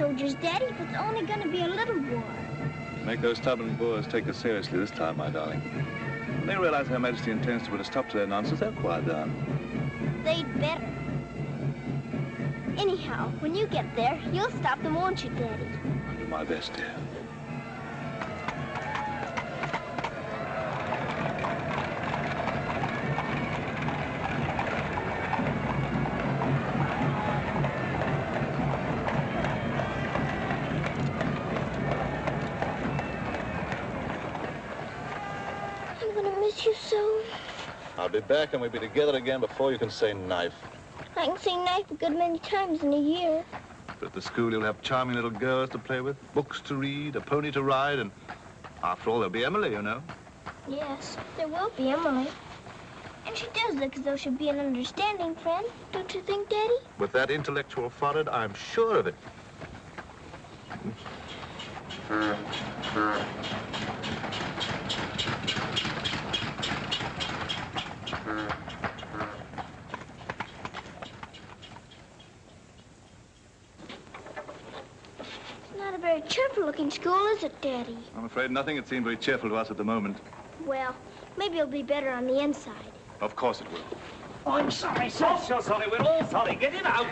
soldiers, Daddy, but it's only going to be a little war. Make those stubborn Boers take us seriously this time, my darling. When they realize Her Majesty intends to put a stop to their nonsense, they'll quiet down. They'd better. Anyhow, when you get there, you'll stop them, won't you, Daddy? I'll do my best, dear. You so. I'll be back and we'll be together again before you can say knife. I can say knife a good many times in a year. But at the school you'll have charming little girls to play with, books to read, a pony to ride, and after all, there'll be Emily, you know. Yes, there will be Emily. And she does look as though she'd be an understanding friend, don't you think, Daddy? With that intellectual forehead, I'm sure of it. Not a very cheerful-looking school, is it, Daddy? I'm afraid nothing had seemed very cheerful to us at the moment. Well, maybe it'll be better on the inside. Of course it will. Oh, I'm sorry, sir. Oh, sorry. We're all sorry. Get him out.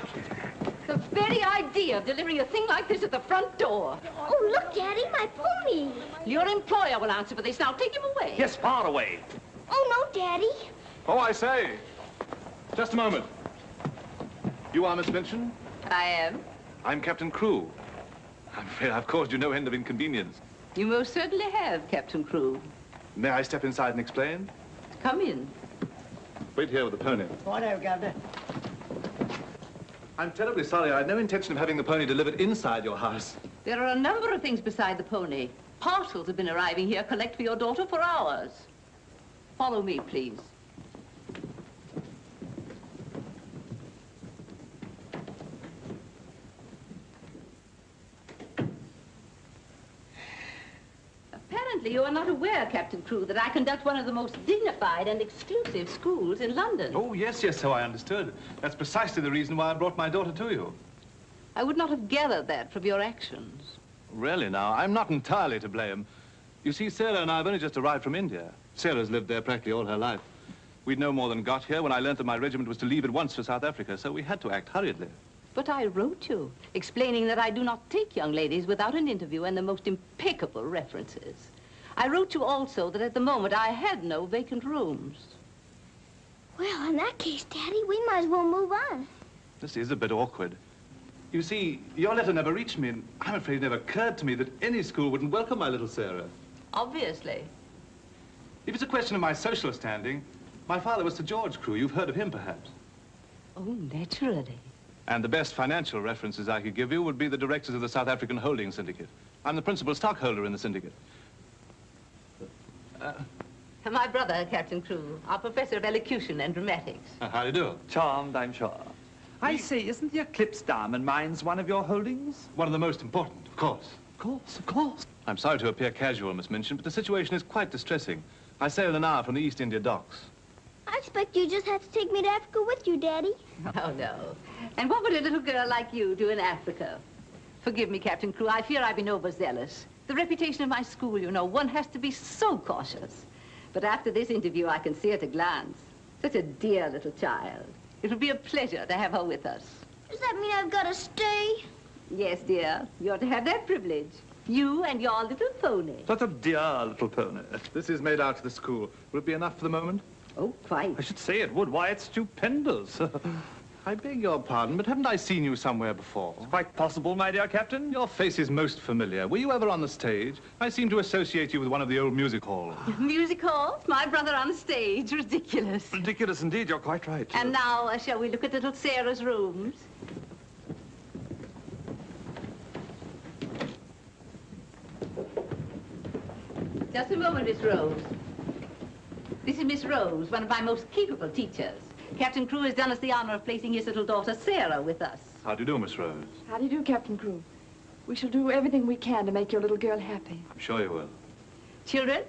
The very idea of delivering a thing like this at the front door. Oh, look, Daddy, my pony. Your employer will answer for this. Now, take him away. Yes, far away. Oh, no, Daddy. Oh, I say. Just a moment. You are Miss Minchin? I am. I'm Captain Crew. I'm afraid I've caused you no end of inconvenience. You most certainly have, Captain Crew. May I step inside and explain? Come in. Wait here with the pony. Righto, Governor. I'm terribly sorry. I had no intention of having the pony delivered inside your house. There are a number of things beside the pony. Parcels have been arriving here, collect for your daughter for hours. Follow me, please. Apparently, you are not aware, Captain Crew, that I conduct one of the most dignified and exclusive schools in London. Oh, yes, so I understood. That's precisely the reason why I brought my daughter to you. I would not have gathered that from your actions. Really, now, I'm not entirely to blame. You see, Sarah and I have only just arrived from India. Sarah's lived there practically all her life. We'd no more than got here when I learned that my regiment was to leave at once for South Africa, so we had to act hurriedly. But I wrote you, explaining that I do not take young ladies without an interview and the most impeccable references. I wrote you also that at the moment I had no vacant rooms. Well, in that case, Daddy, we might as well move on. This is a bit awkward. You see, your letter never reached me, and I'm afraid it never occurred to me that any school wouldn't welcome my little Sarah. Obviously. If it's a question of my social standing, my father was Sir George Crew. You've heard of him, perhaps. Oh, naturally. And the best financial references I could give you would be the directors of the South African Holding Syndicate. I'm the principal stockholder in the syndicate. My brother, Captain Crew, our professor of elocution and dramatics. How do you do? Charmed, I'm sure. I say, isn't the Eclipse Diamond Mines one of your holdings? One of the most important, of course. Of course. I'm sorry to appear casual, Miss Minchin, but the situation is quite distressing. I sail in an hour from the East India docks. I expect you just have to take me to Africa with you, Daddy. Oh, no. And what would a little girl like you do in Africa? Forgive me, Captain Crew, I fear I've been overzealous. The reputation of my school, you know, one has to be so cautious. But after this interview, I can see at a glance. Such a dear little child. It would be a pleasure to have her with us. Does that mean I've got to stay? Yes, dear. You're to have that privilege. You and your little pony. Such a dear little pony. This is made out to the school. Will it be enough for the moment? Oh, quite. I should say it would. Why, it's stupendous. I beg your pardon, but haven't I seen you somewhere before? It's quite possible, my dear Captain. Your face is most familiar. Were you ever on the stage? I seem to associate you with one of the old music halls. Music hall? My brother on the stage. Ridiculous. Ridiculous indeed. You're quite right. And now, shall we look at little Sarah's rooms? Just a moment, Miss Rose. This is Miss Rose, one of my most capable teachers. Captain Crew has done us the honor of placing his little daughter, Sarah, with us. How do you do, Miss Rose? How do you do, Captain Crew? We shall do everything we can to make your little girl happy. I'm sure you will. Children,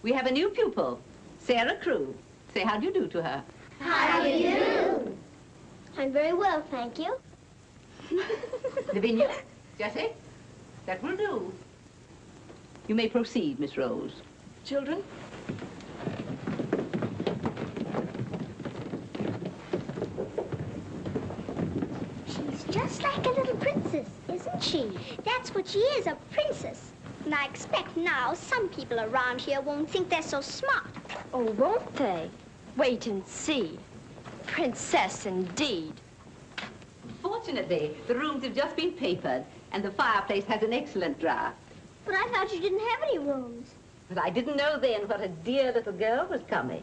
we have a new pupil, Sarah Crew. Say how do you do to her. How do you do? I'm very well, thank you. Lavinia, Jessie, that will do. You may proceed, Miss Rose. Children? She's just like a little princess, isn't she? That's what she is, a princess. And I expect now some people around here won't think they're so smart. Oh, won't they? Wait and see. Princess, indeed. Fortunately, the rooms have just been papered, and the fireplace has an excellent draft. But I thought you didn't have any rooms. But I didn't know then what a dear little girl was coming.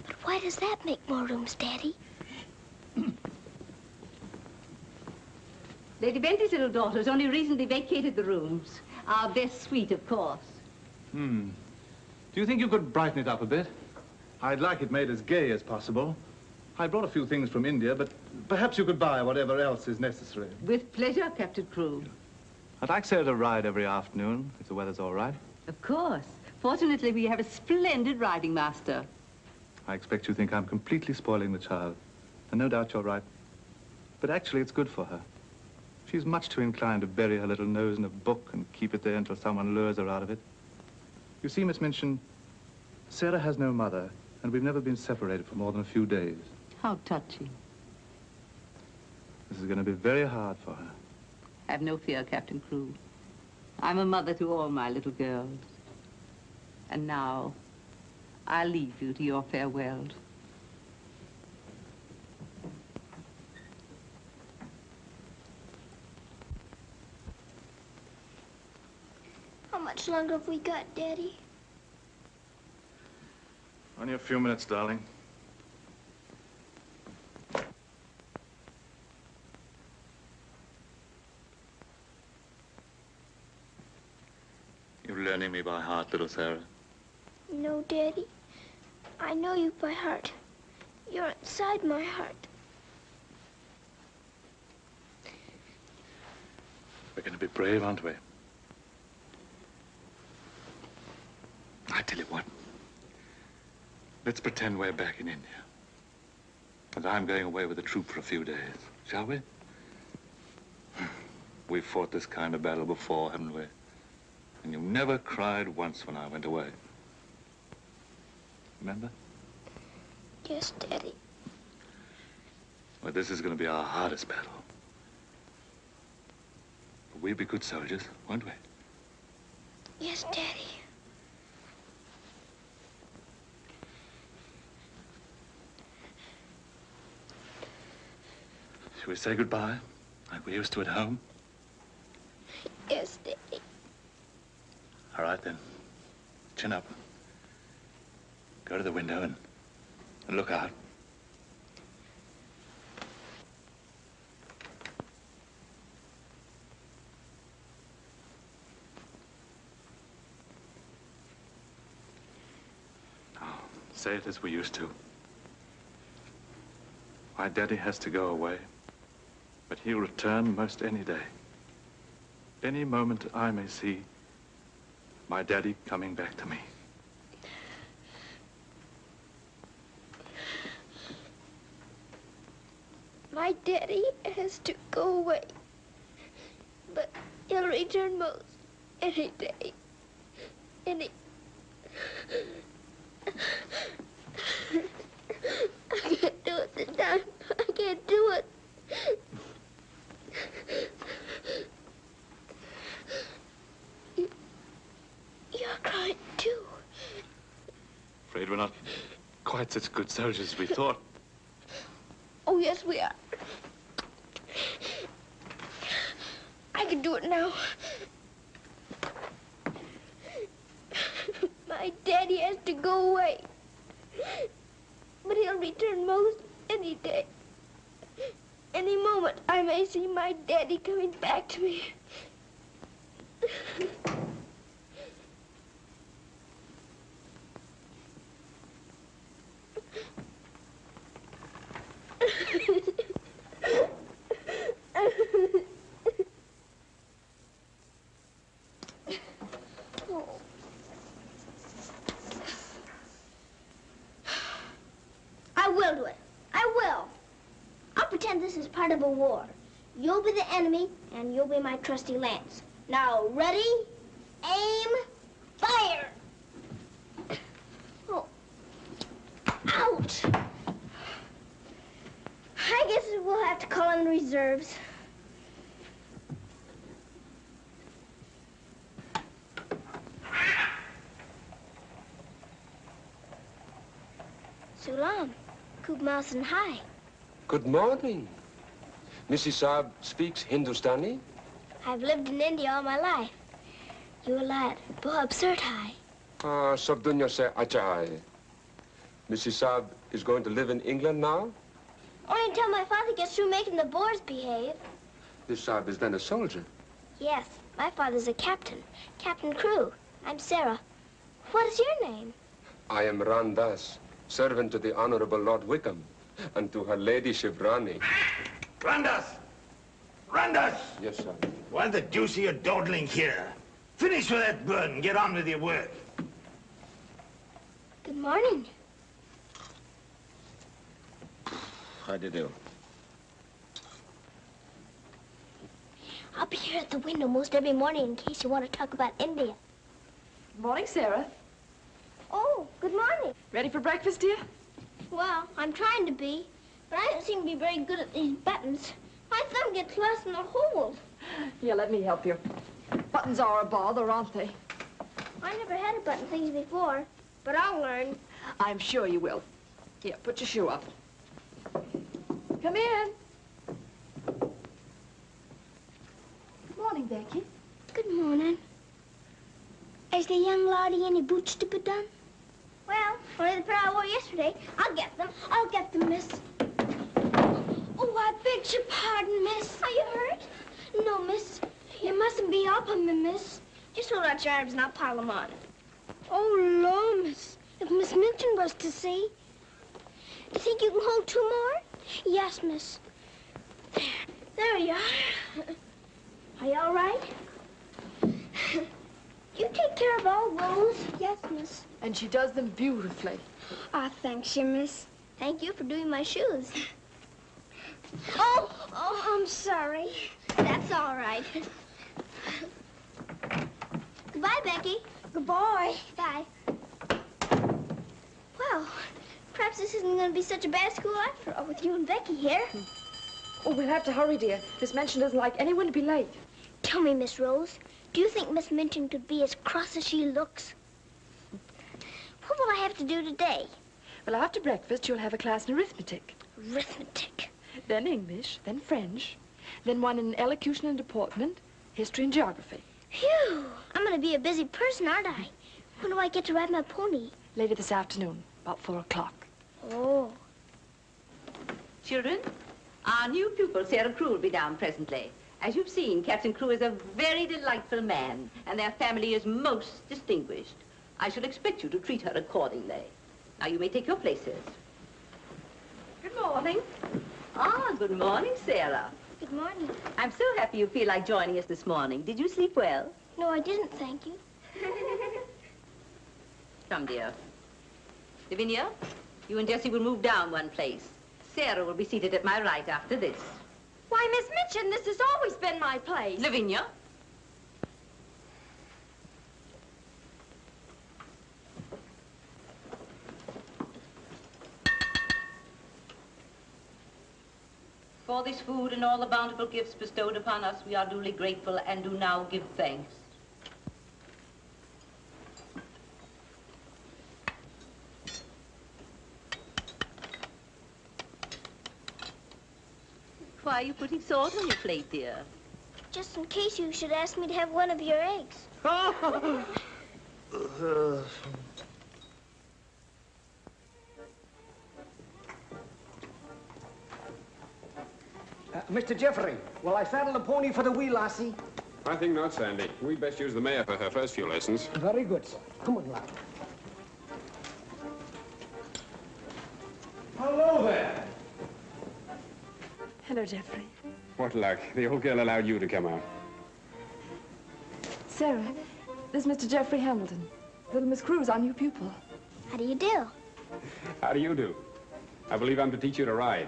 But why does that make more rooms, Daddy? Lady Bentley's little daughter has only recently vacated the rooms. Our best suite, of course. Do you think you could brighten it up a bit? I'd like it made as gay as possible. I brought a few things from India, but perhaps you could buy whatever else is necessary. With pleasure, Captain Crewe. I'd like Sarah to ride every afternoon, if the weather's all right. Of course. Fortunately, we have a splendid riding master. I expect you think I'm completely spoiling the child. And no doubt you're right. But actually, it's good for her. She's much too inclined to bury her little nose in a book and keep it there until someone lures her out of it. You see, Miss Minchin, Sarah has no mother, and we've never been separated for more than a few days. How touching. This is going to be very hard for her. Have no fear, Captain Crewe. I'm a mother to all my little girls. And now, I'll leave you to your farewells. How much longer have we got, Daddy? Only a few minutes, darling. You're learning me by heart, little Sarah. No, Daddy. I know you by heart. You're inside my heart. We're going to be brave, aren't we? I tell you what. Let's pretend we're back in India. And I'm going away with the troop for a few days, shall we? We've fought this kind of battle before, haven't we? And you never cried once when I went away. Remember? Yes, Daddy. Well, this is going to be our hardest battle. But we'll be good soldiers, won't we? Yes, Daddy. Shall we say goodbye, like we used to at home? Yes, Daddy. All right, then. Chin up. Go to the window and look out. Now, say it as we used to. My daddy has to go away, but he'll return most any day. Any moment I may see my daddy coming back to me. My daddy has to go away, but he'll return most any day. I can't do it this time. I can't do it. You're crying too. Afraid we're not quite such good soldiers as we thought. Oh, yes, we are. I can do it now. My daddy has to go away, but he'll return most any day. Any moment, I may see my daddy coming back to me. I will do it. I will. I'll pretend this is part of a war. You'll be the enemy, and you'll be my trusty lance. Now, ready, aim, fire! Oh. Ouch! I guess we'll have to call in reserves. Sulam, Kub Mouse and Hi. Good morning. Mrs. Saab speaks Hindustani? I've lived in India all my life. You a lad, बहुत absurd hai. Sab dunya se acha hai. Mrs. Saab is going to live in England now? Only until my father gets through making the Boers behave. This Saab is then a soldier. Yes, my father's a captain. Captain Crew. I'm Sarah. What is your name? I am Ran Das, servant to the Honorable Lord Wickham, and to her ladyship Rani. Randas! Randas! Yes, sir. Why the deuce are you dawdling here? Finish with that bird and get on with your work. Good morning. How do you do? I'll be here at the window most every morning in case you want to talk about India. Good morning, Sarah. Oh, good morning. Ready for breakfast, dear? Well, I'm trying to be, but I don't seem to be very good at these buttons. My thumb gets lost in the hole. Here, let me help you. Buttons are a bother, aren't they? I never had to button things before, but I'll learn. I'm sure you will. Here, put your shoe up. Come in. Good morning, Becky. Good morning. Is the young laddie any boots to put on? Well, only the pair I wore yesterday. I'll get them. I'll get them, miss. Oh, I beg your pardon, miss. Are you hurt? No, miss. You mustn't be up on me, miss. Just hold out your arms and I'll pile them on. Oh, Lord, miss. If Miss Minton was to see. Do you think you can hold two more? Yes, miss. There you are. Are you all right? You take care of all those? Yes, miss. And she does them beautifully. Ah, thanks, you, miss. Thank you for doing my shoes. Oh, I'm sorry. That's all right. Goodbye, Becky. Goodbye. Bye. Well, perhaps this isn't going to be such a bad school after all with you and Becky here. Oh, we'll have to hurry, dear. Miss Minchin doesn't like anyone to be late. Tell me, Miss Rose, do you think Miss Minchin could be as cross as she looks? What will I have to do today? Well, after breakfast, you'll have a class in arithmetic. Arithmetic. Then English, then French, then one in elocution and deportment, history and geography. Phew! I'm going to be a busy person, aren't I? When do I get to ride my pony? Later this afternoon, about 4 o'clock. Oh. Children, our new pupil, Sarah Crew, will be down presently. As you've seen, Captain Crew is a very delightful man, and their family is most distinguished. I shall expect you to treat her accordingly. Now, you may take your places. Good morning. Ah, good morning, Sarah. Good morning. I'm so happy you feel like joining us this morning. Did you sleep well? No, I didn't, thank you. Come, dear. Lavinia, you and Jessie will move down one place. Sarah will be seated at my right after this. Why, Miss Minchin, this has always been my place. Lavinia. For this food and all the bountiful gifts bestowed upon us, we are duly grateful and do now give thanks. Why are you putting salt on your plate, dear? Just in case you should ask me to have one of your eggs. Mr. Jeffrey, will I saddle the pony for the wee lassie? I think not, Sandy. We'd best use the mare for her first few lessons. Very good, sir. Come on, lad. Hello there. Hello, Jeffrey. What luck. The old girl allowed you to come out. Sarah, this is Mr. Jeffrey Hamilton. Little Miss Crew's our new pupil. How do you do? How do you do? I believe I'm to teach you to ride.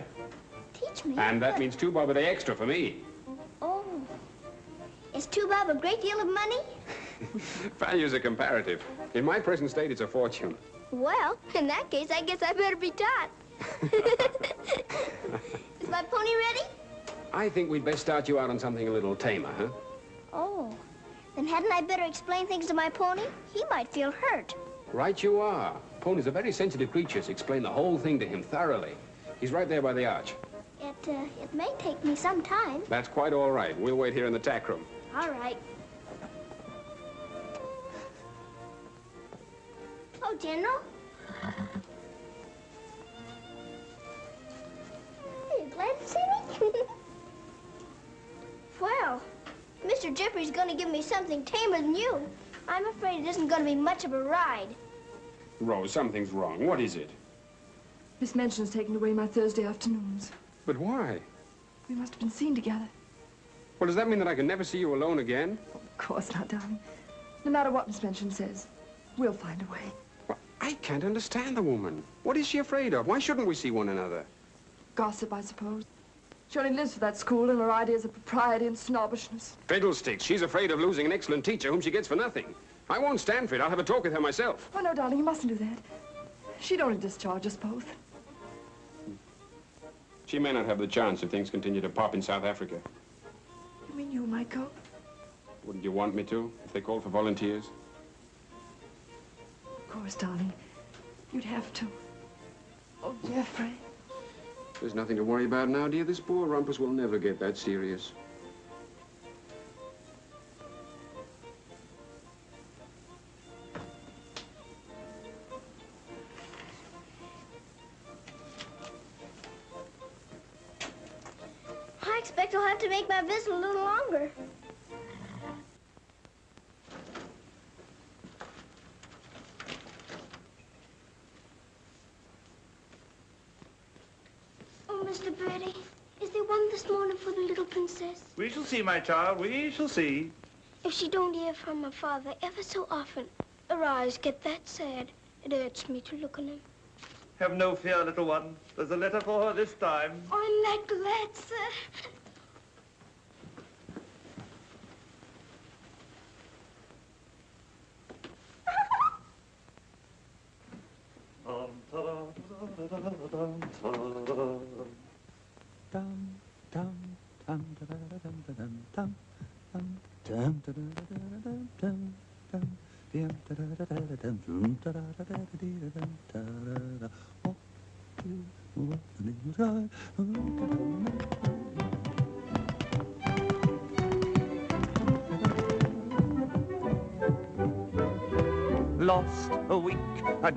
Teach me. And that means 2 bob a day extra for me. two bob a great deal of money? Values are comparative. In my present state, it's a fortune. Well, in that case, I guess I better be taught. Is my pony ready? I think we'd best start you out on something a little tamer, huh? Oh, then hadn't I better explain things to my pony? He might feel hurt. Right you are. Ponies are very sensitive creatures. Explain the whole thing to him thoroughly. He's right there by the arch. It may take me some time. That's quite all right. We'll wait here in the tack room. All right. Oh, General. Are you glad to see me? Well, Mr. Jeffrey's going to give me something tamer than you. I'm afraid it isn't going to be much of a ride. Rose, something's wrong. What is it? Miss Minchin's taken away my Thursday afternoons. But why? We must have been seen together. Well, does that mean that I can never see you alone again? Of course not, darling. No matter what Miss Minchin says, we'll find a way. Well, I can't understand the woman. What is she afraid of? Why shouldn't we see one another? Gossip, I suppose. She only lives for that school and her ideas of propriety and snobbishness. Fiddlesticks. She's afraid of losing an excellent teacher whom she gets for nothing. I won't stand for it. I'll have a talk with her myself. Oh, no, darling, you mustn't do that. She'd only discharge us both. She may not have the chance if things continue to pop in South Africa. You mean you might go? Wouldn't you want me to, if they called for volunteers? Of course, darling. You'd have to. Oh, Jeffrey. There's nothing to worry about now, dear. This poor rumpus will never get that serious. I expect I'll have to make my visit a little longer. Oh, Mr. Birdie, is there one this morning for the little princess? We shall see, my child. We shall see. If she don't hear from her father ever so often, her eyes get that sad. It hurts me to look on them. Have no fear, little one. There's a letter for her this time. I'm that glad, sir. Lost a week,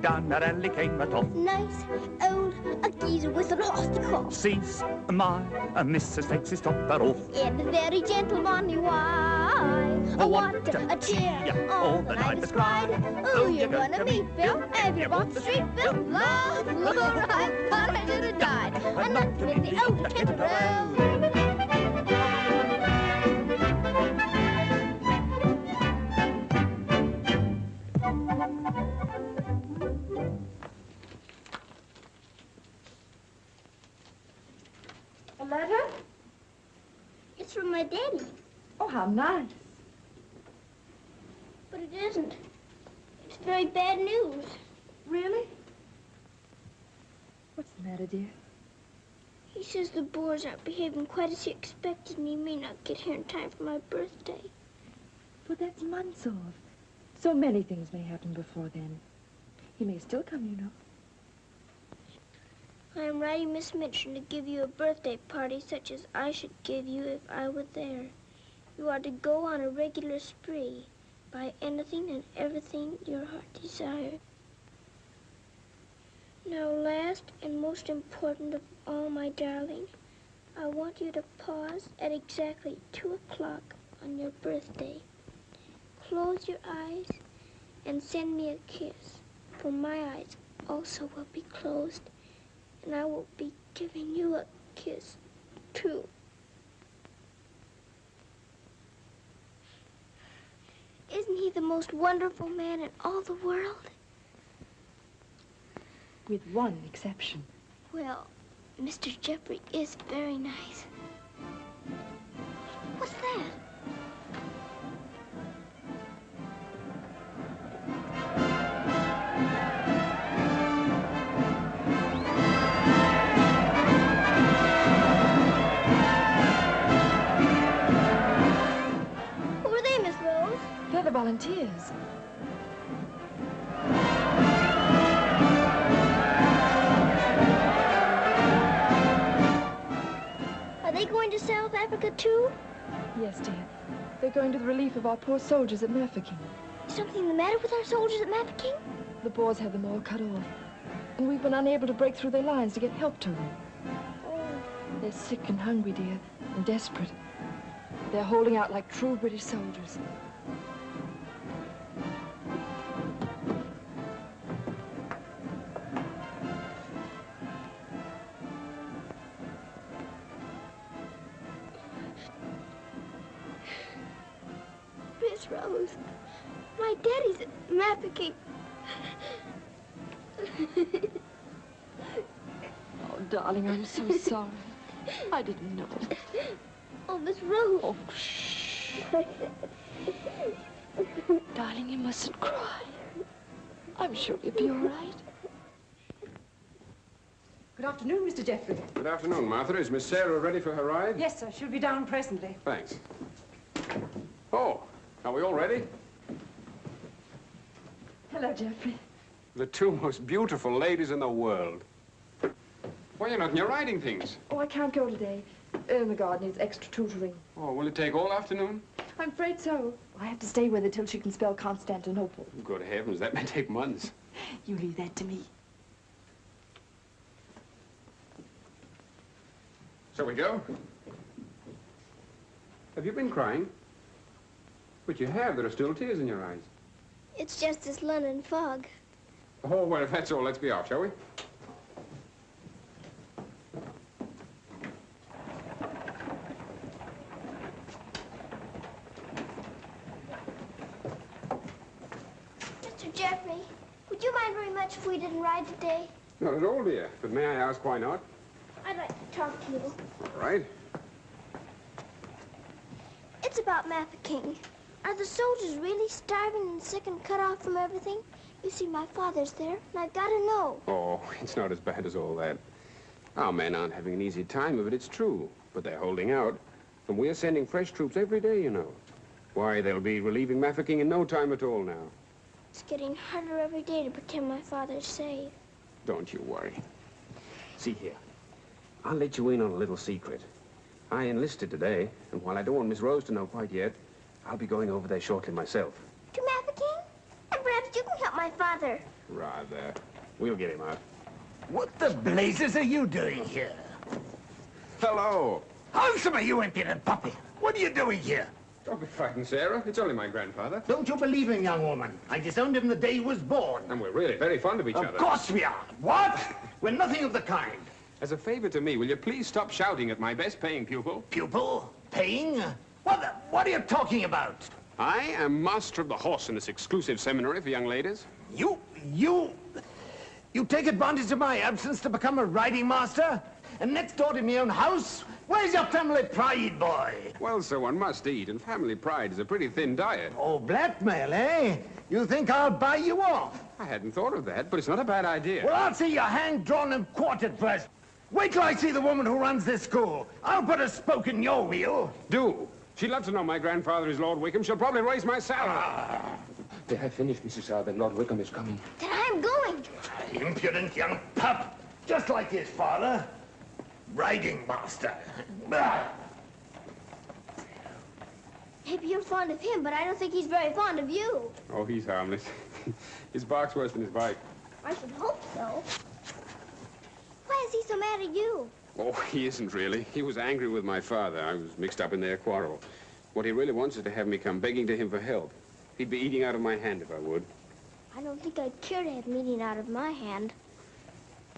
down the alley came a top. Nice old geezer with an nasty cough. Sees my Mrs. takes his topper off. In a very gentlemanly way. What a cheer all the night has cried. Who you gonna meet, Bill? Have you bought the street, Bill? Love, I thought I should have died. I'm not in the old Kent Road. A letter? It's from my daddy. Oh, how nice. But it isn't. It's very bad news. Really? What's the matter, dear? He says the Boers aren't behaving quite as he expected, and he may not get here in time for my birthday. But that's months off. So many things may happen before then. He may still come, you know. I am writing Miss Minchin to give you a birthday party such as I should give you if I were there. You are to go on a regular spree. Buy anything and everything your heart desires. Now, last and most important of all, my darling, I want you to pause at exactly 2 o'clock on your birthday. Close your eyes and send me a kiss, for my eyes also will be closed, and I will be giving you a kiss, too. Isn't he the most wonderful man in all the world? With one exception. Well, Mr. Jeffrey is very nice. What's that? Africa, too? Yes, dear. They're going to the relief of our poor soldiers at Mafeking. Is something the matter with our soldiers at Mafeking? The Boers have them all cut off. And we've been unable to break through their lines to get help to them. Oh. They're sick and hungry, dear, and desperate. They're holding out like true British soldiers. Miss Rose, my daddy's at Mafeking. Oh, darling, I'm so sorry. I didn't know. Oh, Miss Rose. Oh, shh. Darling, you mustn't cry. I'm sure you'll be all right. Good afternoon, Mr. Jeffrey. Good afternoon, Martha. Is Miss Sarah ready for her ride? Yes, sir. She'll be down presently. Thanks. Oh, are we all ready? Hello, Jeffrey. The two most beautiful ladies in the world. Why, you're not in your riding things. Oh, I can't go today. The guard needs extra tutoring. Oh, will it take all afternoon? I'm afraid so. I have to stay with her till she can spell Constantinople. Good heavens, that may take months. You leave that to me. Shall we go? Have you been crying? But you have. There are still tears in your eyes. It's just this London fog. Oh, well, if that's all, let's be off, shall we? Mr. Jeffrey, would you mind very much if we didn't ride today? Not at all, dear. But may I ask why not? I'd like to talk to you. All right. It's about Mafeking. Are the soldiers really starving and sick and cut off from everything? You see, my father's there, and I've got to know. Oh, it's not as bad as all that. Our men aren't having an easy time of it, it's true. But they're holding out. And we're sending fresh troops every day, you know. Why, they'll be relieving Mafeking in no time at all now. It's getting harder every day to pretend my father's safe. Don't you worry. See here. I'll let you in on a little secret. I enlisted today, and while I don't want Miss Rose to know quite yet, I'll be going over there shortly myself. To Mafeking? And perhaps you can help my father. Rather. We'll get him out. What the blazes are you doing here? Hello. Handsome, you impudent puppy. What are you doing here? Don't be frightened, Sarah. It's only my grandfather. Don't you believe him, young woman? I disowned him the day he was born. And we're really very fond of each other. Of course we are. What? We're nothing of the kind. As a favor to me, will you please stop shouting at my best-paying pupil? Pupil? Paying? What are you talking about? I am master of the horse in this exclusive seminary for young ladies. You take advantage of my absence to become a riding master? And next door to my own house? Where's your family pride, boy? Well, sir, one must eat, and family pride is a pretty thin diet. Oh, blackmail, eh? You think I'll buy you off? I hadn't thought of that, but it's not a bad idea. Well, I'll see you hanged, drawn, and quartered first. Wait till I see the woman who runs this school. I'll put a spoke in your wheel. Do. She'd love to know my grandfather is Lord Wickham. She'll probably raise my salary. They have finished, Mrs. Alvin. Lord Wickham is coming. Then I'm going. Impudent young pup. Just like his father. Riding master. Maybe you're fond of him, but I don't think he's very fond of you. Oh, he's harmless. His bark's worse than his bite. I should hope so. Why is he so mad at you? Oh, he isn't really. He was angry with my father. I was mixed up in their quarrel. What he really wants is to have me come begging to him for help. He'd be eating out of my hand if I would. I don't think I'd care to have meat eaten out of my hand.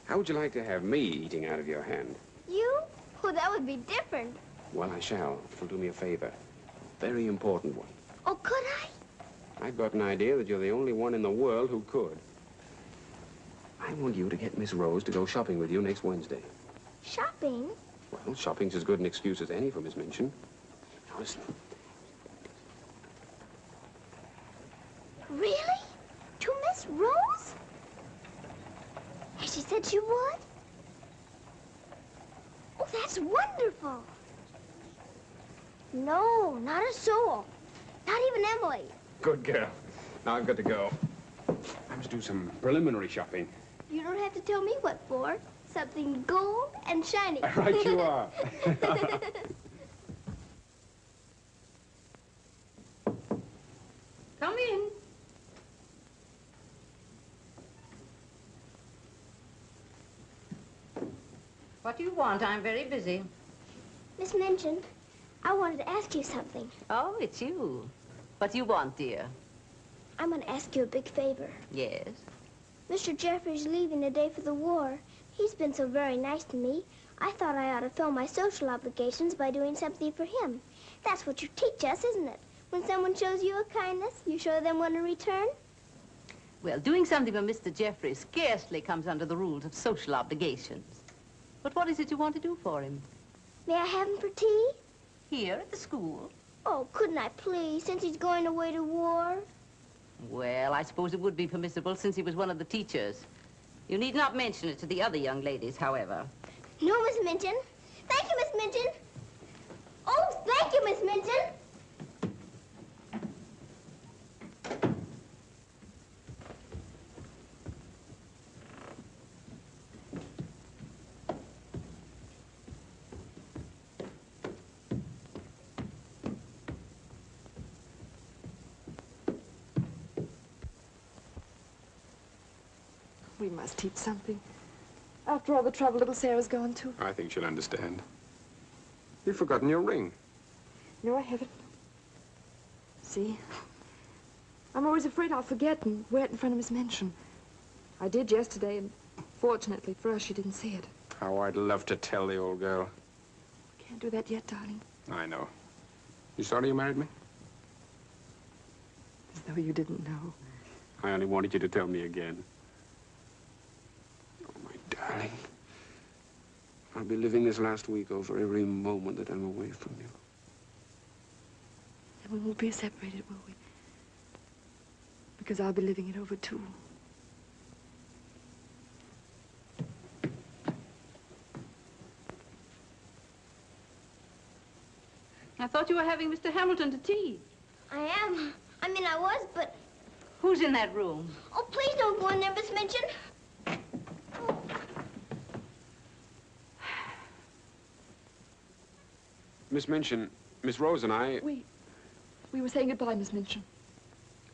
How would you like to have me eating out of your hand? You? Oh, that would be different. Well, I shall. If you'll do me a favor. Very important one. Oh, could I? I've got an idea that you're the only one in the world who could. I want you to get Miss Rose to go shopping with you next Wednesday. Shopping? Well, shopping's as good an excuse as any for Miss Minchin. Now, listen. Really? To Miss Rose? Has she said she would? Oh, that's wonderful. No, not a soul. Not even Emily. Good girl. Now I've got to go. I must do some preliminary shopping. You don't have to tell me what for. Something gold and shiny. Right you are. What do you want? I'm very busy. Miss Minchin, I wanted to ask you something. Oh, it's you. What do you want, dear? I'm going to ask you a big favor. Yes? Mr. Jeffrey's leaving today for the war. He's been so very nice to me. I thought I ought to fill my social obligations by doing something for him. That's what you teach us, isn't it? When someone shows you a kindness, you show them one in return? Well, doing something for Mr. Jeffrey scarcely comes under the rules of social obligations. But what is it you want to do for him? May I have him for tea? Here at the school? Oh, couldn't I please, since he's going away to war? Well, I suppose it would be permissible since he was one of the teachers. You need not mention it to the other young ladies, however. No, Miss Minchin. Thank you, Miss Minchin. Oh, thank you, Miss Minchin. We must teach something. After all the trouble little Sarah's gone to. I think she'll understand. You've forgotten your ring. No, I haven't. See? I'm always afraid I'll forget and wear it in front of Miss Minchin. I did yesterday, and fortunately for us, she didn't see it. How I'd love to tell the old girl. Can't do that yet, darling. I know. You sorry you married me? As though you didn't know. I only wanted you to tell me again. Oh, my darling. I'll be living this last week over every moment that I'm away from you. And we won't be separated, will we? Because I'll be living it over, too. I thought you were having Mr. Hamilton to tea. I am. I mean, I was, but... Who's in that room? Oh, please don't go in there, Miss Minchin. Miss Minchin, Miss Rose and I... We were saying goodbye, Miss Minchin.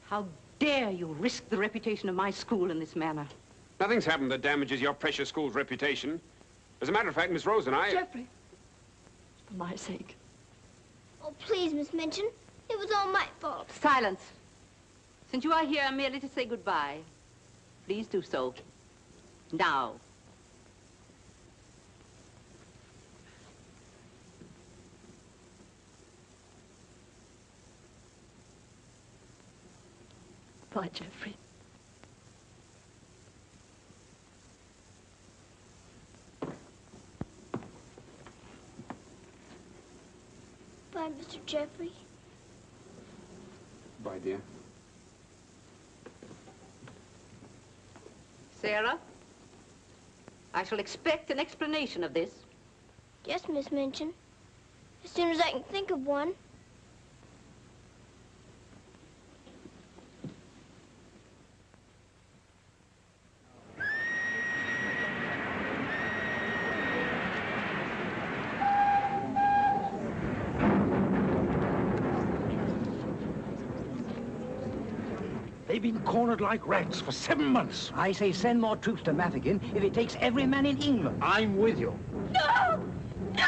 How dare you risk the reputation of my school in this manner? Nothing's happened that damages your precious school's reputation. As a matter of fact, Miss Rose and I... Jeffrey, for my sake. Oh, please, Miss Minchin. It was all my fault. Silence. Since you are here merely to say goodbye, please do so. Now. Bye, Jeffrey. Bye, Mr. Jeffrey. Bye, dear. Sarah, I shall expect an explanation of this. Yes, Miss Minchin. As soon as I can think of one. They've been cornered like rats for 7 months. I say send more troops to Mafeking if it takes every man in England. I'm with you. No! No!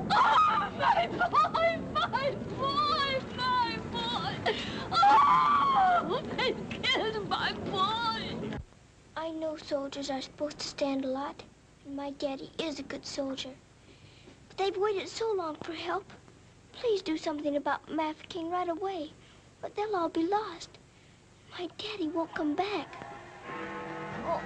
Oh, my boy! My boy! My boy! Oh! They killed my boy! I know soldiers are supposed to stand a lot, and my daddy is a good soldier. But they've waited so long for help. Please do something about Mafeking right away, or they'll all be lost. My daddy won't come back. Oh.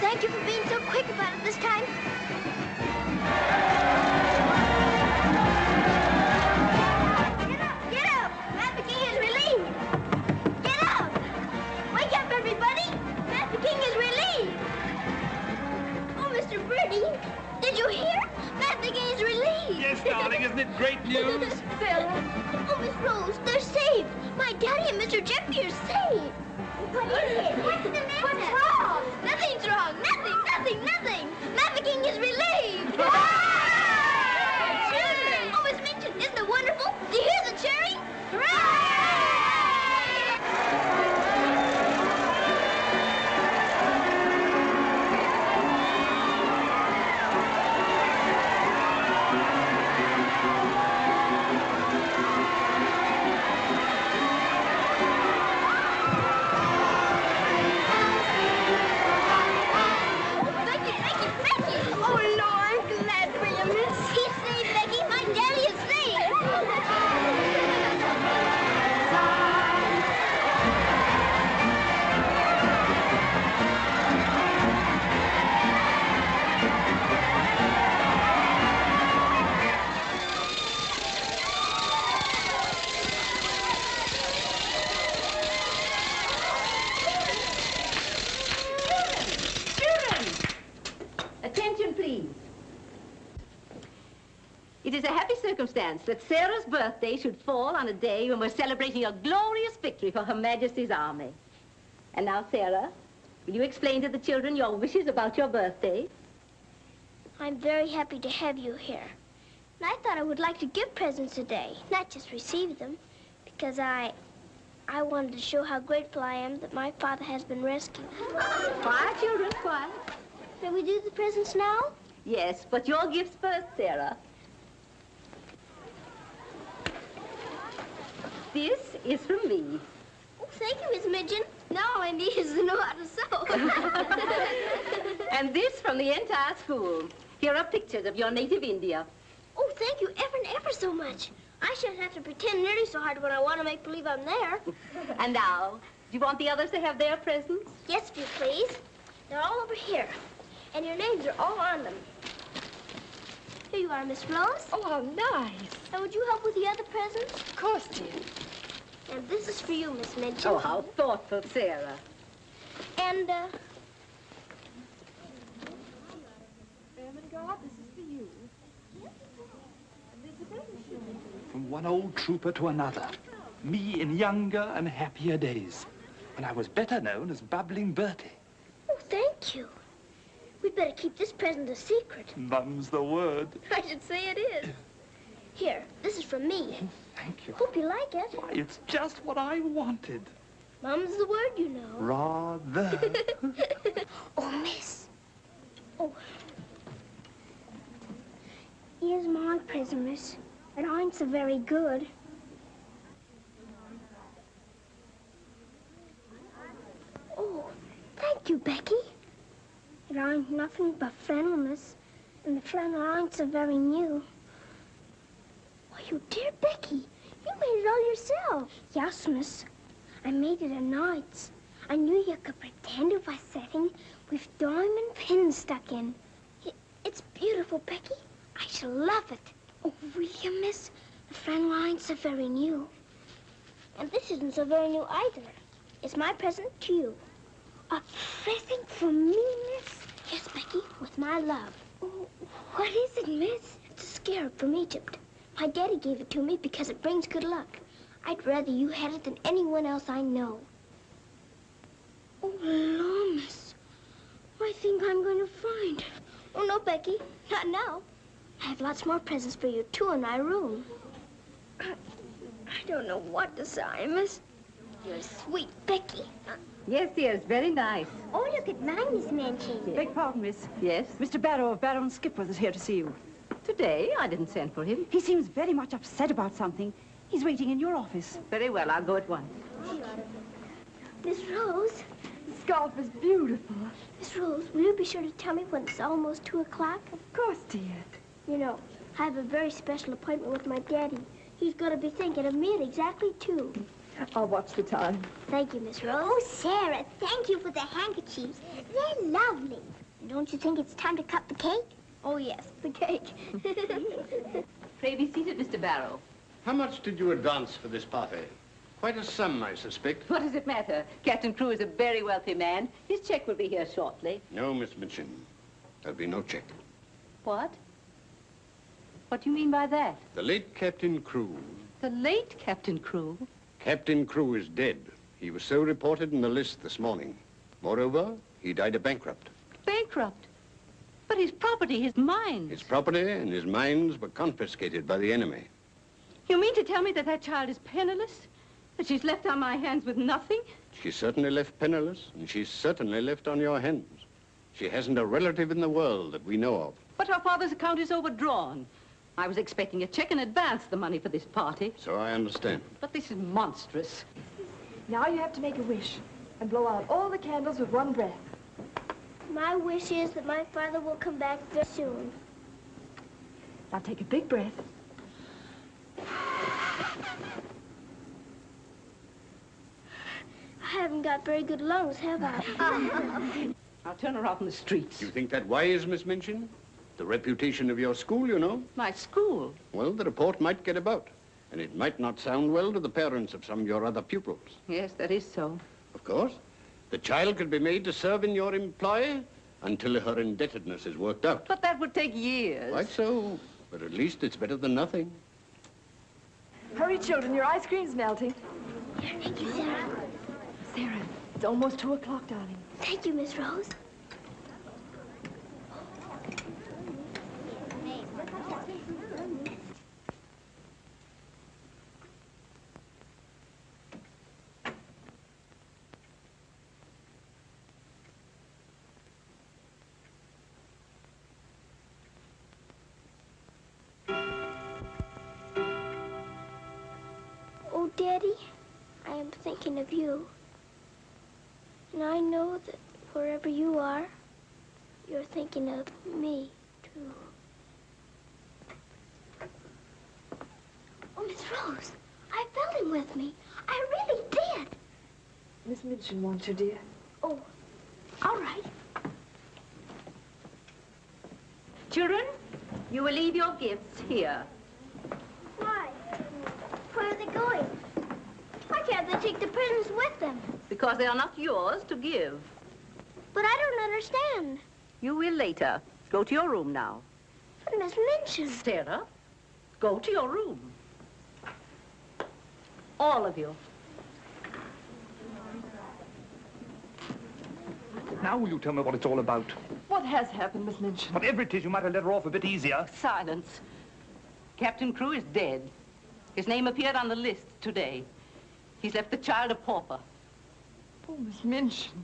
Thank you for being so quick about it this time. darling, isn't it great news? Sarah. Oh, Miss Rose, they're saved. My daddy and Mr. Jeffrey are saved. What is it? What's the matter? What's wrong? Nothing's wrong. Nothing. Maverick is relieved. Children! Oh, Miss Minchin, isn't it wonderful? Do you hear the cheering? Hooray! It is a happy circumstance that Sarah's birthday should fall on a day when we're celebrating a glorious victory for Her Majesty's army. And now, Sarah, will you explain to the children your wishes about your birthday? I'm very happy to have you here. And I thought I would like to give presents today, not just receive them, because I wanted to show how grateful I am that my father has been rescued. Quiet, children, quiet. Can we do the presents now? Yes, but your gifts first, Sarah. This is from me. Oh, thank you, Miss Midgeon. Now all I need is to know how to sew. And this from the entire school. Here are pictures of your native India. Oh, thank you ever and ever so much. I shouldn't have to pretend nearly so hard when I want to make believe I'm there. And now, do you want the others to have their presents? Yes, if you please. They're all over here. And your names are all on them. Here you are, Miss Rose. Oh, how nice. And would you help with the other presents? Of course, dear. And this is for you, Miss Midgeon. Oh, how thoughtful, Sarah. And, Ermengarde, this is for you. From one old trooper to another. Me in younger and happier days, when I was better known as Bubbling Bertie. Oh, thank you. We'd better keep this present a secret. Mum's the word. I should say it is. Here, this is from me. Thank you. Hope you like it. Why, it's just what I wanted. Mum's the word, you know. Rather. Oh, miss. Oh. Here's my present, miss. It ain't so very good. Oh, thank you, Becky. It ain't nothing but flannel, miss. And the flannel ain't so very new. Why, you dear Becky, you made it all yourself. Yes, miss. I made it at nights. I knew you could pretend it was setting with diamond pins stuck in. It's beautiful, Becky. I shall love it. Oh, will you, miss? The flannel ain't so very new. And this isn't so very new either. It's my present to you. A present from me, miss? Yes, Becky, with my love. Oh, what is it, miss? It's a scarab from Egypt. My daddy gave it to me because it brings good luck. I'd rather you had it than anyone else I know. Oh, Lord, miss. I think I'm going to find it. Oh, no, Becky. Not now. I have lots more presents for you, too, in my room. I don't know what to say, miss. You're sweet, Becky. Yes, dear, it's very nice. Oh, look at mine, Miss Manchin. Beg pardon, miss. Yes? Mr. Barrow of Barrow and Skipworth is here to see you. Today? I didn't send for him. He seems very much upset about something. He's waiting in your office. Very well, I'll go at once. Miss Rose. The scarf is beautiful. Miss Rose, will you be sure to tell me when it's almost 2 o'clock? Of course, dear. You know, I have a very special appointment with my daddy. He's going to be thinking of me at exactly 2. I'll watch the time. Thank you, Miss Rose. Oh, Sarah, thank you for the handkerchiefs. They're lovely. Don't you think it's time to cut the cake? Oh, yes, the cake. Pray be seated, Mr. Barrow. How much did you advance for this party? Quite a sum, I suspect. What does it matter? Captain Crewe is a very wealthy man. His check will be here shortly. No, Miss Minchin. There'll be no check. What? What do you mean by that? The late Captain Crewe. The late Captain Crewe? Captain Crewe is dead. He was so reported in the list this morning. Moreover, he died a bankrupt. Bankrupt? But his property, his mines. His property and his mines were confiscated by the enemy. You mean to tell me that that child is penniless? That she's left on my hands with nothing? She's certainly left penniless, and she's certainly left on your hands. She hasn't a relative in the world that we know of. But her father's account is overdrawn. I was expecting a check in advance, the money for this party. So I understand. But this is monstrous. Now you have to make a wish and blow out all the candles with one breath. My wish is that my father will come back very soon. Now take a big breath. I haven't got very good lungs, have I? I'll turn her out in the streets. You think that wise, Miss Minchin? The reputation of your school, you know. My school? Well, the report might get about, and it might not sound well to the parents of some of your other pupils. Yes, that is so. Of course. The child could be made to serve in your employ until her indebtedness is worked out. But that would take years. Quite so. But at least it's better than nothing. Hurry, children, your ice cream's melting. Here, thank you, Sarah. Sarah, it's almost 2 o'clock, darling. Thank you, Miss Rose. Oh, Daddy, I am thinking of you. And I know that wherever you are, you're thinking of me, too. Oh, Miss Rose, I felt him with me. I really did. Miss Minchin wants you, dear. Oh, all right. Children, you will leave your gifts here. Why? Where are they going? Why can't they take the presents with them? Because they are not yours to give. But I don't understand. You will later. Go to your room now. But Miss Minchin. Sarah, go to your room. All of you. Now will you tell me what it's all about? What has happened, Miss Minchin? Whatever it is, you might have let her off a bit easier. Silence. Captain Crewe is dead. His name appeared on the list today. He's left the child a pauper. Oh, Miss Minchin.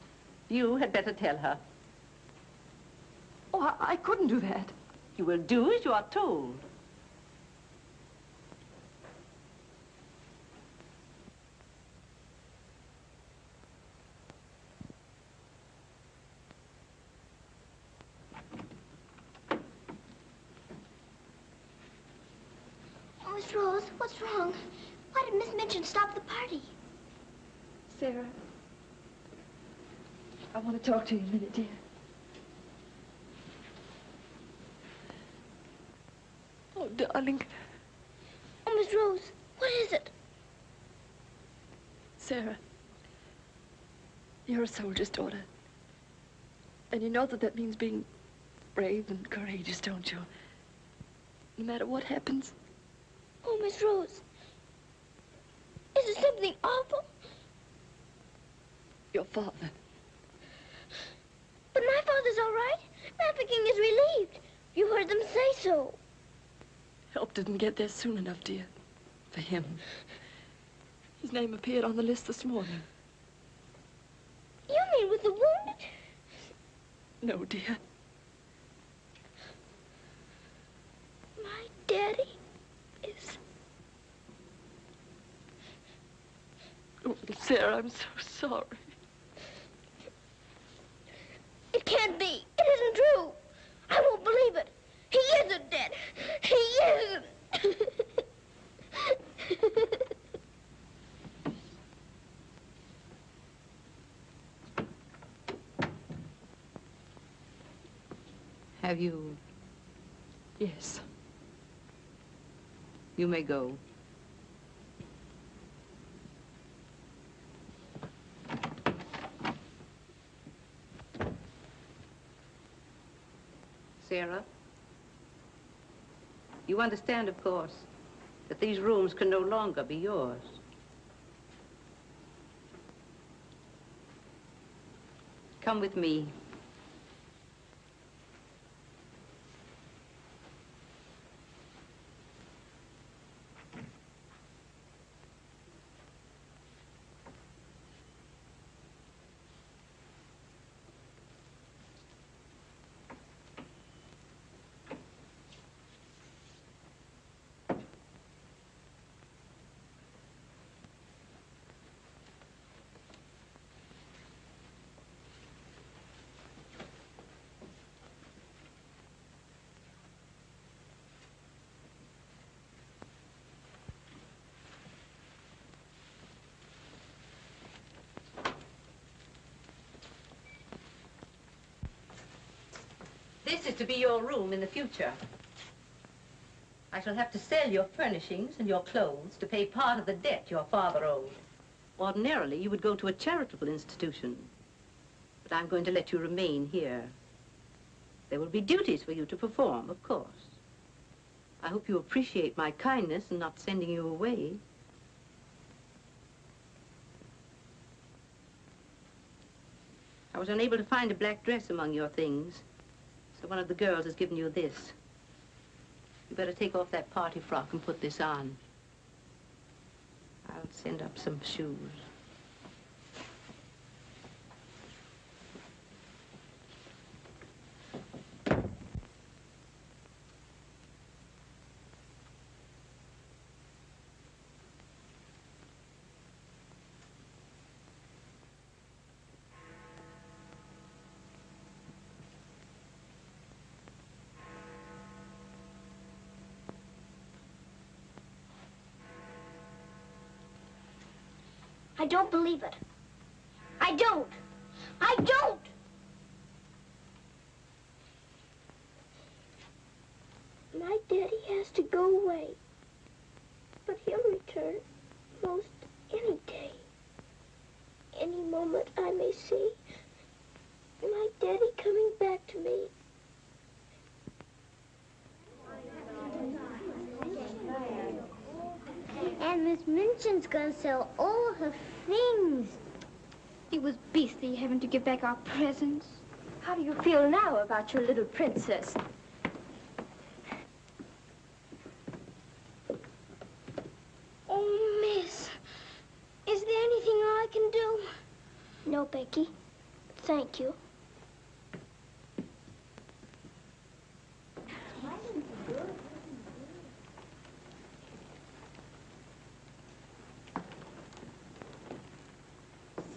You had better tell her. Oh, I couldn't do that. You will do as you are told. Oh, Miss Rose, what's wrong? Why did Miss Minchin stop the party? Sarah, I want to talk to you a minute, dear. Oh, darling. Oh, Miss Rose, what is it? Sarah, you're a soldier's daughter. And you know that that means being brave and courageous, don't you? No matter what happens. Oh, Miss Rose, is it something awful? Your father. But my father's all right. Trafficking is relieved. You heard them say so. Help didn't get there soon enough, dear. For him. His name appeared on the list this morning. You mean with the wounded? No, dear. My daddy is... Oh, Sarah, I'm so sorry. It can't be. It isn't true. I won't believe it. He isn't dead. He isn't. Have you? Yes. You may go. Sarah? You understand, of course, that these rooms can no longer be yours. Come with me. This is to be your room in the future. I shall have to sell your furnishings and your clothes to pay part of the debt your father owed. Ordinarily, you would go to a charitable institution, but I'm going to let you remain here. There will be duties for you to perform, of course. I hope you appreciate my kindness in not sending you away. I was unable to find a black dress among your things. So one of the girls has given you this. You better take off that party frock and put this on. I'll send up some shoes. I don't believe it. I don't. I don't! My daddy has to go away. But he'll return most any day. Any moment I may see my daddy coming back to me. And Miss Minchin's gonna sell all her things. It was beastly having to give back our presents. How do you feel now about your little princess? Oh, Miss, is there anything I can do? No, Becky. Thank you.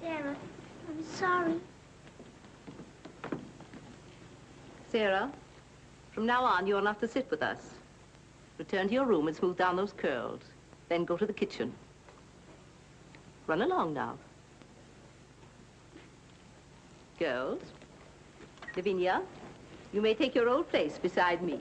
Sarah, I'm sorry. Sarah, from now on, you're not to sit with us. Return to your room and smooth down those curls. Then go to the kitchen. Run along now. Girls, Lavinia, you may take your old place beside me.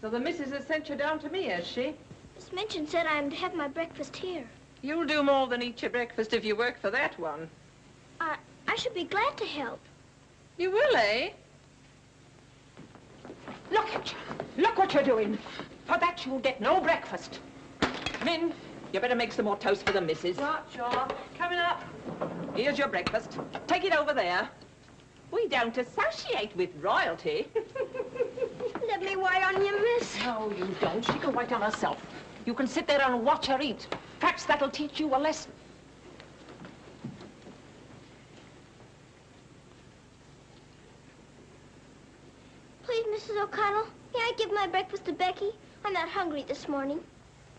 So the missus has sent you down to me, has she? Miss Minchin said I'm to have my breakfast here. You'll do more than eat your breakfast if you work for that one. I should be glad to help. You will, eh? Look at you. Look what you're doing. For that you'll get no breakfast. Min, you better make some more toast for the missus. Right, sure. Coming up. Here's your breakfast. Take it over there. We don't associate with royalty. Let me wait on you, miss. No, you don't. She can wait on herself. You can sit there and watch her eat. Perhaps that'll teach you a lesson. Please, Mrs. O'Connell, may I give my breakfast to Becky? I'm not hungry this morning.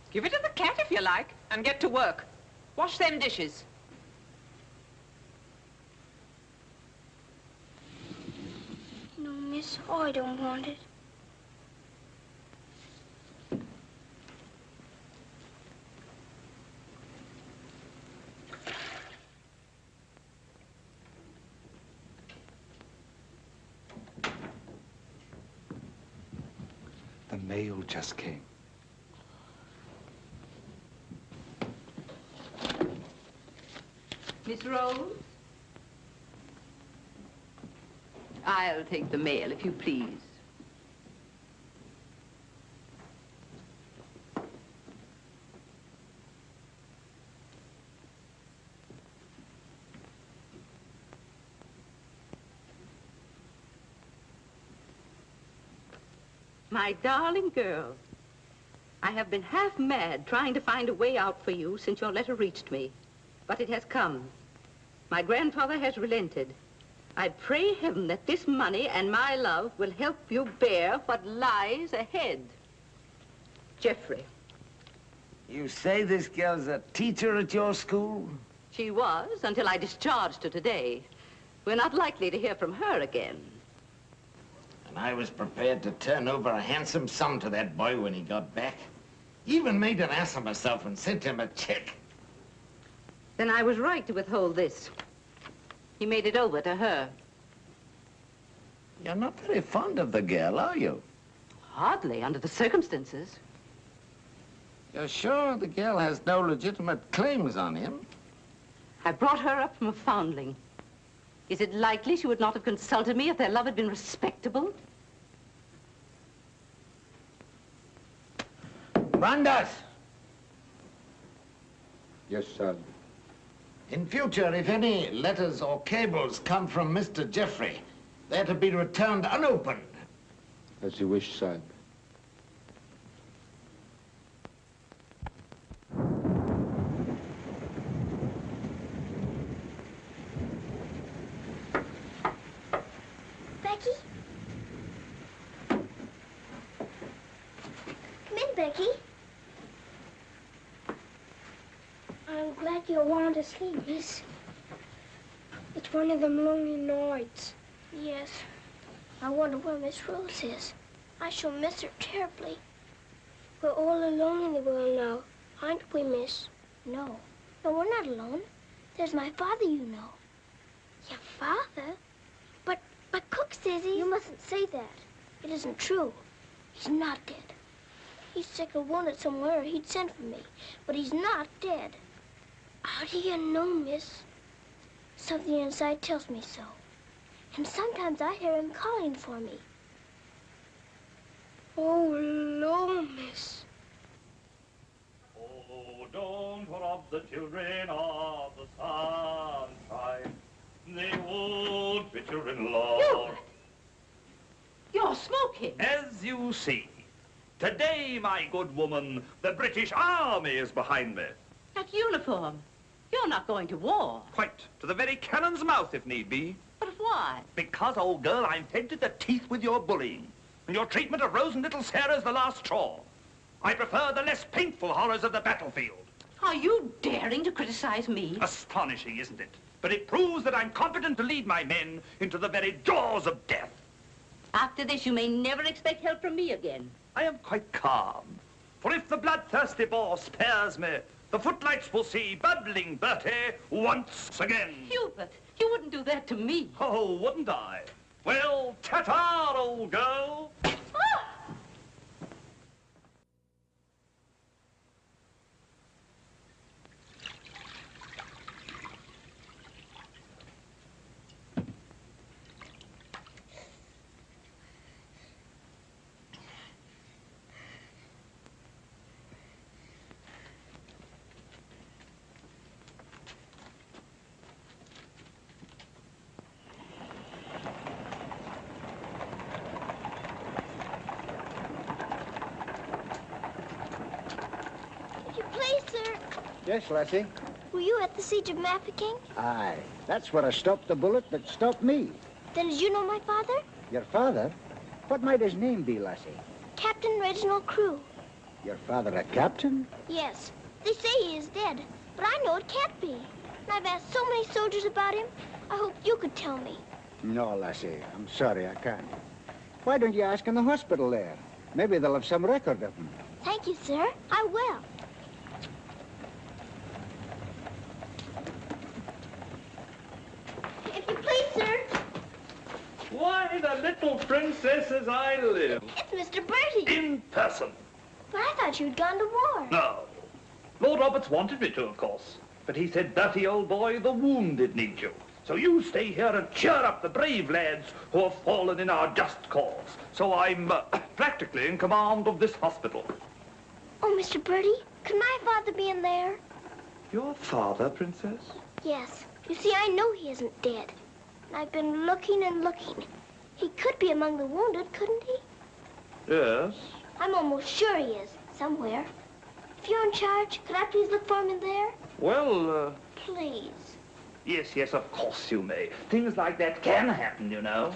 Give it to the cat if you like, and get to work. Wash them dishes. No, miss, I don't want it. The mail just came. Miss Rose? I'll take the mail, if you please. My darling girl, I have been half mad trying to find a way out for you since your letter reached me. But it has come. My grandfather has relented. I pray heaven that this money and my love will help you bear what lies ahead. Jeffrey. You say this girl's a teacher at your school? She was, until I discharged her today. We're not likely to hear from her again. And I was prepared to turn over a handsome sum to that boy when he got back. Even made an ass of myself and sent him a check. Then I was right to withhold this. He made it over to her. You're not very fond of the girl, are you? Hardly, under the circumstances. You're sure the girl has no legitimate claims on him? I brought her up from a foundling. Is it likely she would not have consulted me if their love had been respectable? Brandas! Yes, sir. In future, if any letters or cables come from Mr. Jeffrey, they're to be returned unopened. As you wish, sir. Becky? Come in, Becky. I'm glad you want to sleep, miss. It's one of them lonely nights. Yes. I wonder where Miss Rose is. I shall miss her terribly. We're all alone in the world now, aren't we, miss? No. No, we're not alone. There's my father, you know. Your father? But Cook says he's... You mustn't say that. It isn't true. He's not dead. He's sick or wounded somewhere, or he'd send for me. But he's not dead. How do you know, miss? Something inside tells me so. And sometimes I hear him calling for me. Oh, Lord, miss. Oh, don't rob the children of the sunshine. They won't fit your in-law. You're smoking. As you see, today, my good woman, the British Army is behind me. That uniform. You're not going to war. Quite. To the very cannon's mouth, if need be. But why? Because, old girl, I'm fed to the teeth with your bullying. And your treatment of Rose and little Sarah's the last straw. I prefer the less painful horrors of the battlefield. Are you daring to criticize me? Astonishing, isn't it? But it proves that I'm competent to lead my men into the very jaws of death. After this, you may never expect help from me again. I am quite calm. For if the bloodthirsty Boer spares me, the footlights will see bubbling Bertie once again. Hubert, you wouldn't do that to me. Oh, wouldn't I? Well, ta-ta, old girl. Yes, Lassie? Were you at the siege of Mafeking? Aye. That's where I stopped the bullet that stopped me. Then did you know my father? Your father? What might his name be, Lassie? Captain Reginald Crewe. Your father a captain? Yes. They say he is dead, but I know it can't be. And I've asked so many soldiers about him. I hope you could tell me. No, Lassie. I'm sorry, I can't. Why don't you ask in the hospital there? Maybe they'll have some record of him. Thank you, sir. I will. If you please, sir. Why, the little princess as I live. It's Mr. Bertie. In person. But I thought you'd gone to war. No. Lord Roberts wanted me to, of course. But he said, Bertie, old boy, the wounded need you. So you stay here and cheer up the brave lads who have fallen in our just cause. So I'm practically in command of this hospital. Oh, Mr. Bertie, could my father be in there? Your father, Princess? Yes. You see, I know he isn't dead. And I've been looking and looking. He could be among the wounded, couldn't he? Yes. I'm almost sure he is, somewhere. If you're in charge, could I please look for him in there? Well, Please. yes, yes, of course you may. Things like that can happen, you know.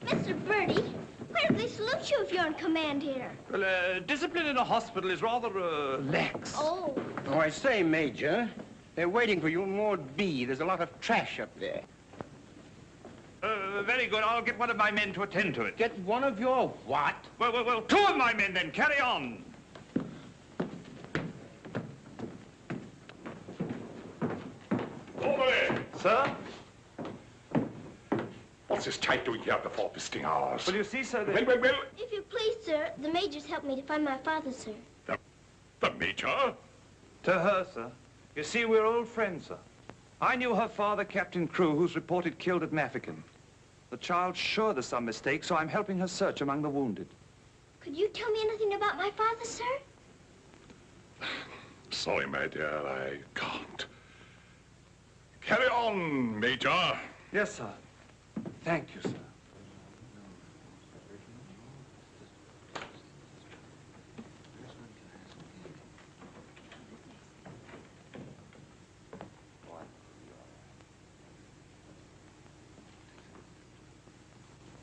Mr. Bertie, where do they salute you if you're in command here? Well, discipline in a hospital is rather, lax. Oh. Oh, I say, Major, they're waiting for you in Ward B. There's a lot of trash up there. Very good. I'll get one of my men to attend to it. Get one of your what? Well, two of my men then. Carry on. Orderly! Sir? What's this type doing here before visiting hours? Well, you see, sir, Well. If you please, sir, the Major's helped me to find my father, sir. The Major? To her, sir. You see, we're old friends, sir. I knew her father, Captain Crew, who's reported killed at Mafeking. The child's sure there's some mistake, so I'm helping her search among the wounded. Could you tell me anything about my father, sir? Sorry, my dear, I can't. Carry on, Major. Yes, sir. Thank you, sir.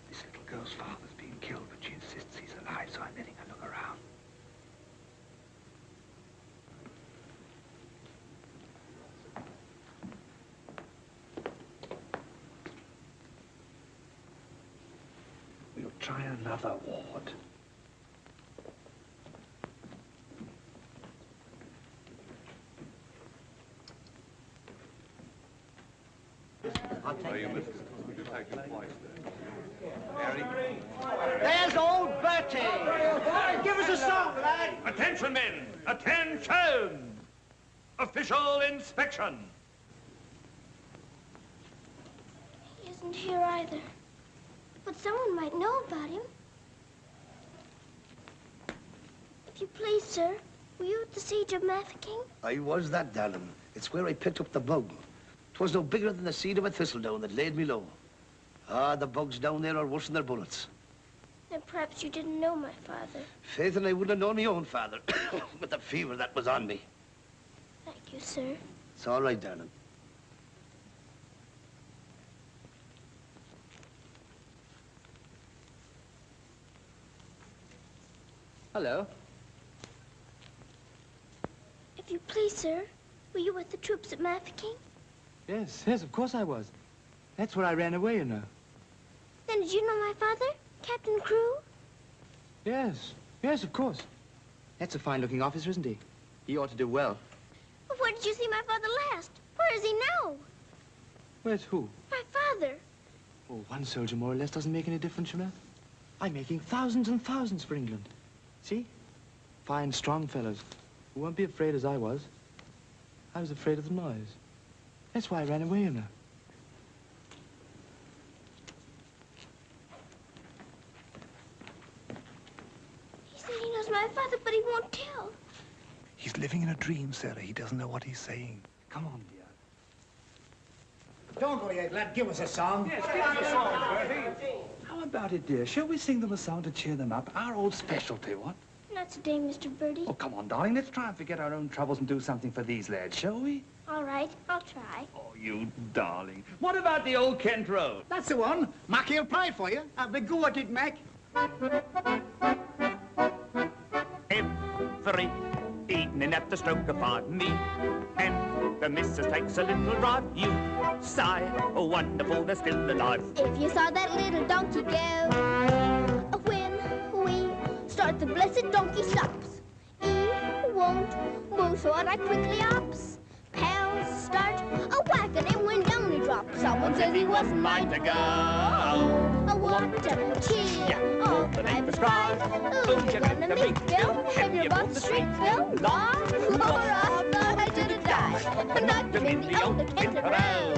This little girl's father's being killed, but she insists he's alive, so I'm letting her look around. We'll try another ward. There's old Bertie. Give us a song, lad. Attention, men! Attention! Official inspection. He isn't here either. But someone might know about him. If you please, sir, were you at the siege of Mafeking? I was that, darling. It's where I picked up the bug. 'Twas no bigger than the seed of a thistledown that laid me low. Ah, the bugs down there are worse than their bullets. Then perhaps you didn't know my father. Faith, and I wouldn't have known my own father with the fever that was on me. Thank you, sir. It's all right, darling. Hello. If you please, sir, were you with the troops at Mafeking? Yes, of course I was. That's where I ran away, you know. Then did you know my father, Captain Crew? Yes, of course. That's a fine-looking officer, isn't he? He ought to do well. Well, where did you see my father last? Where is he now? Where's who? My father. Oh, one soldier more or less doesn't make any difference, you know. I'm making thousands and thousands for England. See? Fine, strong fellows who won't be afraid as I was. I was afraid of the noise. That's why I ran away, you know. He said he knows my father, but he won't tell. He's living in a dream, Sarah. He doesn't know what he's saying. Come on, dear. Don't go yet, lad. Give us a song. Yes, give us a song, Bertie. How about it, dear? Shall we sing them a song to cheer them up? Our old specialty, what? Not today, Mr. Bertie. Oh, come on, darling. Let's try and forget our own troubles and do something for these lads, shall we? All right, I'll try. Oh, you darling. What about the old Kent Road? That's the one. Mackie'll play for you. Have a go at it, Mac. Every evening at the stroke of 5 me and the missus takes a little drive. You sigh, oh wonderful, they're still alive. If you saw that little donkey go, when we start, the blessed donkey stops. He won't move, so I quickly ups. Pound a whack and it went down he dropped. Someone says he wasn't mine to go. Oh, what a tear. Oh, the night was dry. Oh, you're gonna make Bill. Have your butt straight, Bill. Lord, I thought I should have died. I knocked him in the old Kentucky Road.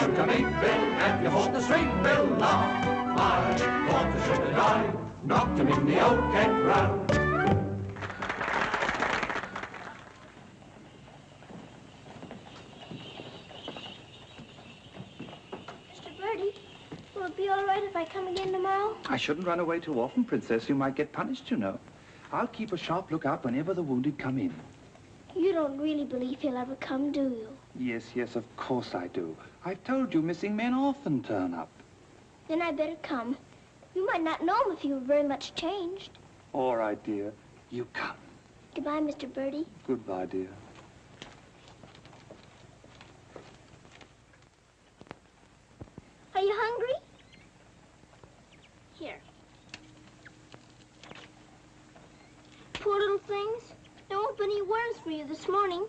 To meet Bill, and you hold the string, Bill, law. I thought I should have died, knocked him in the old Kent round. Mr. Birdie, will it be all right if I come again tomorrow? I shouldn't run away too often, Princess. You might get punished, you know. I'll keep a sharp lookout whenever the wounded come in. You don't really believe he'll ever come, do you? Yes, of course I do. I've told you missing men often turn up. Then I better come. You might not know him if he were very much changed. All right, dear. You come. Goodbye, Mr. Birdie. Goodbye, dear. Are you hungry? Here. Poor little things. There won't be any worms for you this morning.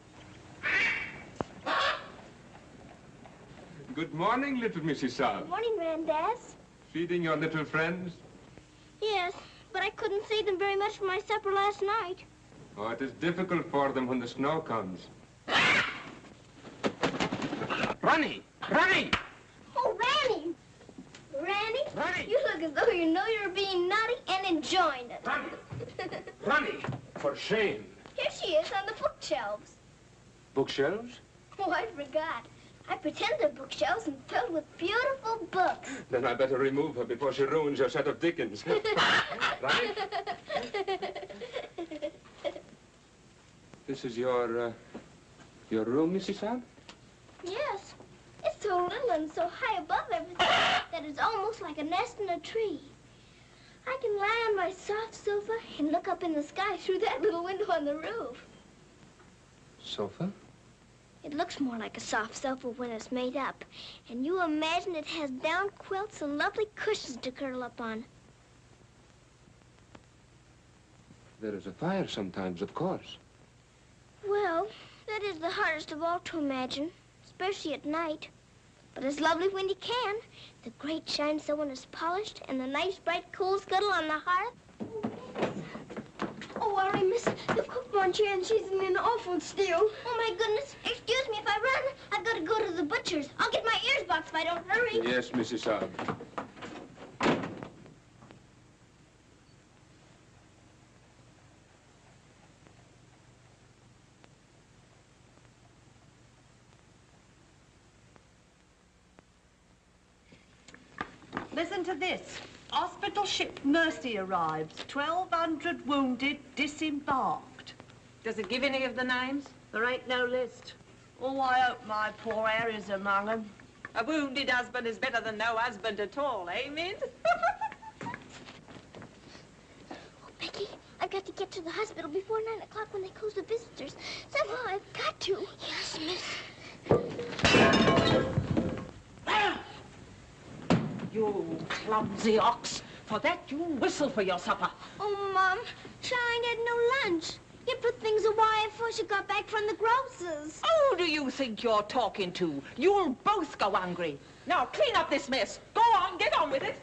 Good morning, little Mrs. Saab. Good morning, Grandaz. Feeding your little friends? Yes, but I couldn't save them very much for my supper last night. Oh, it is difficult for them when the snow comes. Ronnie! Ronnie! Oh, Ranny! Ranny, you look as though you know you're being naughty and enjoying it. Ronnie! For shame. Here she is on the bookshelves. Bookshelves? Oh, I forgot. I pretend they're bookshelves and filled with beautiful books. Then I better remove her before she ruins your set of Dickens. Ronnie? This is your room, Mrs. Saab? Yes. It's so little and so high above everything that it's almost like a nest in a tree. I can lie on my soft sofa and look up in the sky through that little window on the roof. Sofa? It looks more like a soft sofa when it's made up. And you imagine it has down quilts and lovely cushions to curl up on. There is a fire sometimes, of course. Well, that is the hardest of all to imagine, especially at night. But it's lovely when you can. The grate shines so when it's polished, and the nice bright coal scuttle on the hearth. Oh, worry, miss. The cook wants you, and she's in an awful stew. Oh, my goodness. Excuse me if I run. I've got to go to the butcher's. I'll get my ears boxed if I don't hurry. Yes, Mrs. Saab. Listen to this. Hospital ship Mercy arrives. 1,200 wounded disembarked. Does it give any of the names? There ain't no list. Oh, I hope my poor Harry's among them. A wounded husband is better than no husband at all, eh, Mint? Oh, Becky, I've got to get to the hospital before 9 o'clock when they close the visitors. Somehow I've got to. Yes, miss. You clumsy ox. For that, you whistle for your supper. Oh, Mom, Shine had no lunch. You put things away before she got back from the grocer's. Who do you think you're talking to? You'll both go hungry. Now, clean up this mess. Go on, get on with it.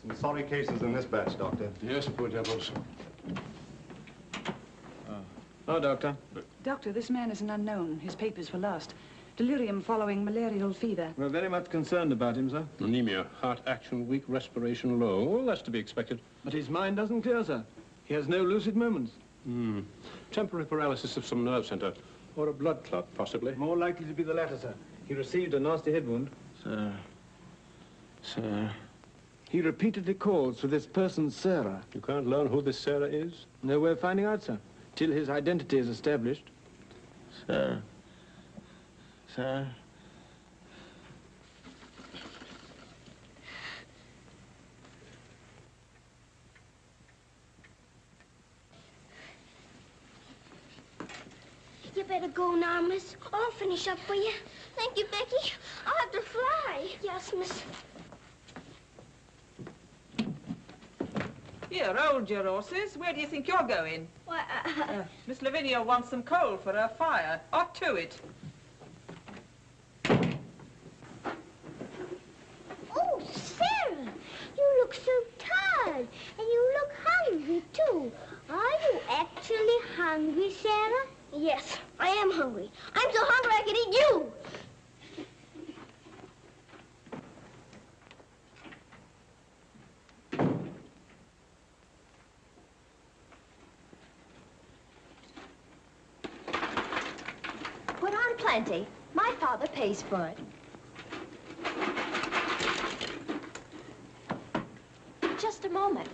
Some sorry cases in this batch, Doctor. Yes, poor devils. Oh, Doctor. Doctor, this man is an unknown. His papers were lost. Delirium following malarial fever. We're very much concerned about him, sir. Anemia, heart action weak, respiration low. Well, that's to be expected. But his mind doesn't clear, sir. He has no lucid moments. Temporary paralysis of some nerve center. Or a blood clot, possibly. More likely to be the latter, sir. He received a nasty head wound. Sir. He repeatedly calls for this person, Sarah. You can't learn who this Sarah is? No way of finding out, sir. Till his identity is established. Sir. better go now, miss. I'll finish up for you. Thank you, Becky. I'll have to fly. Yes, miss. Here, hold your horses. Where do you think you're going? Why, Miss Lavinia wants some coal for her fire. Up to it. Oh, Sarah, you look so tired, and you look hungry, too. Are you actually hungry, Sarah? Yes, I am hungry. I'm so hungry I could eat you. Put on plenty. My father pays for it. Just a moment.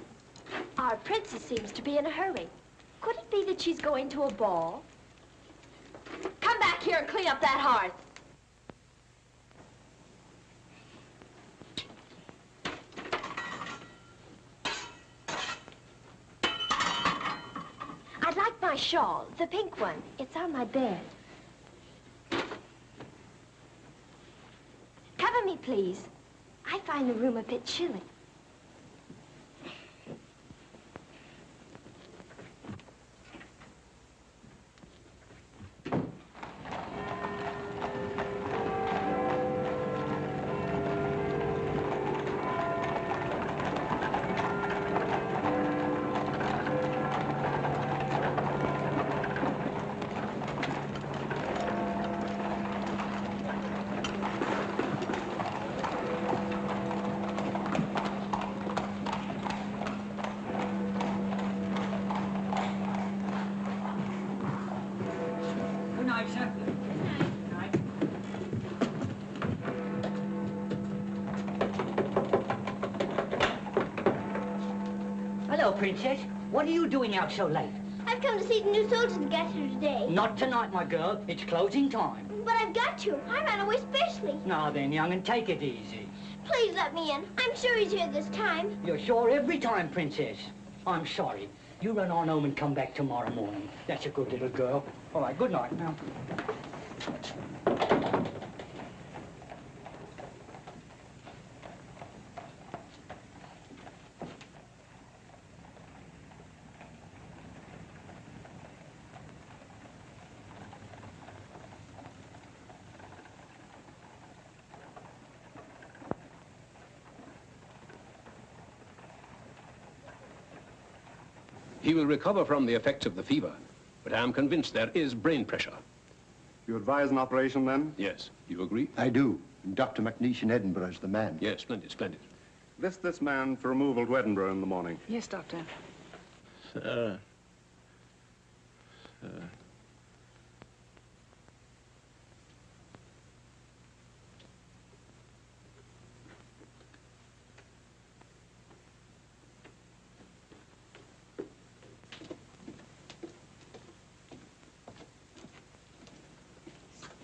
Our princess seems to be in a hurry. Could it be that she's going to a ball? Come back here and clean up that hearth. I'd like my shawl, the pink one. It's on my bed. Cover me, please. I find the room a bit chilly. Hello, Princess. What are you doing out so late? I've come to see the new soldiers that got here today. Not tonight, my girl. It's closing time. But I've got to. I ran away specially. Now then, young, and take it easy. Please let me in. I'm sure he's here this time. You're sure every time, Princess. I'm sorry. You run on home and come back tomorrow morning. That's a good little girl. All right, good night now. He will recover from the effects of the fever, but I am convinced there is brain pressure. You advise an operation, then? Yes. You agree? I do. And Dr. McNeish in Edinburgh is the man. Yes, splendid, splendid. List this man for removal to Edinburgh in the morning. Yes, Doctor.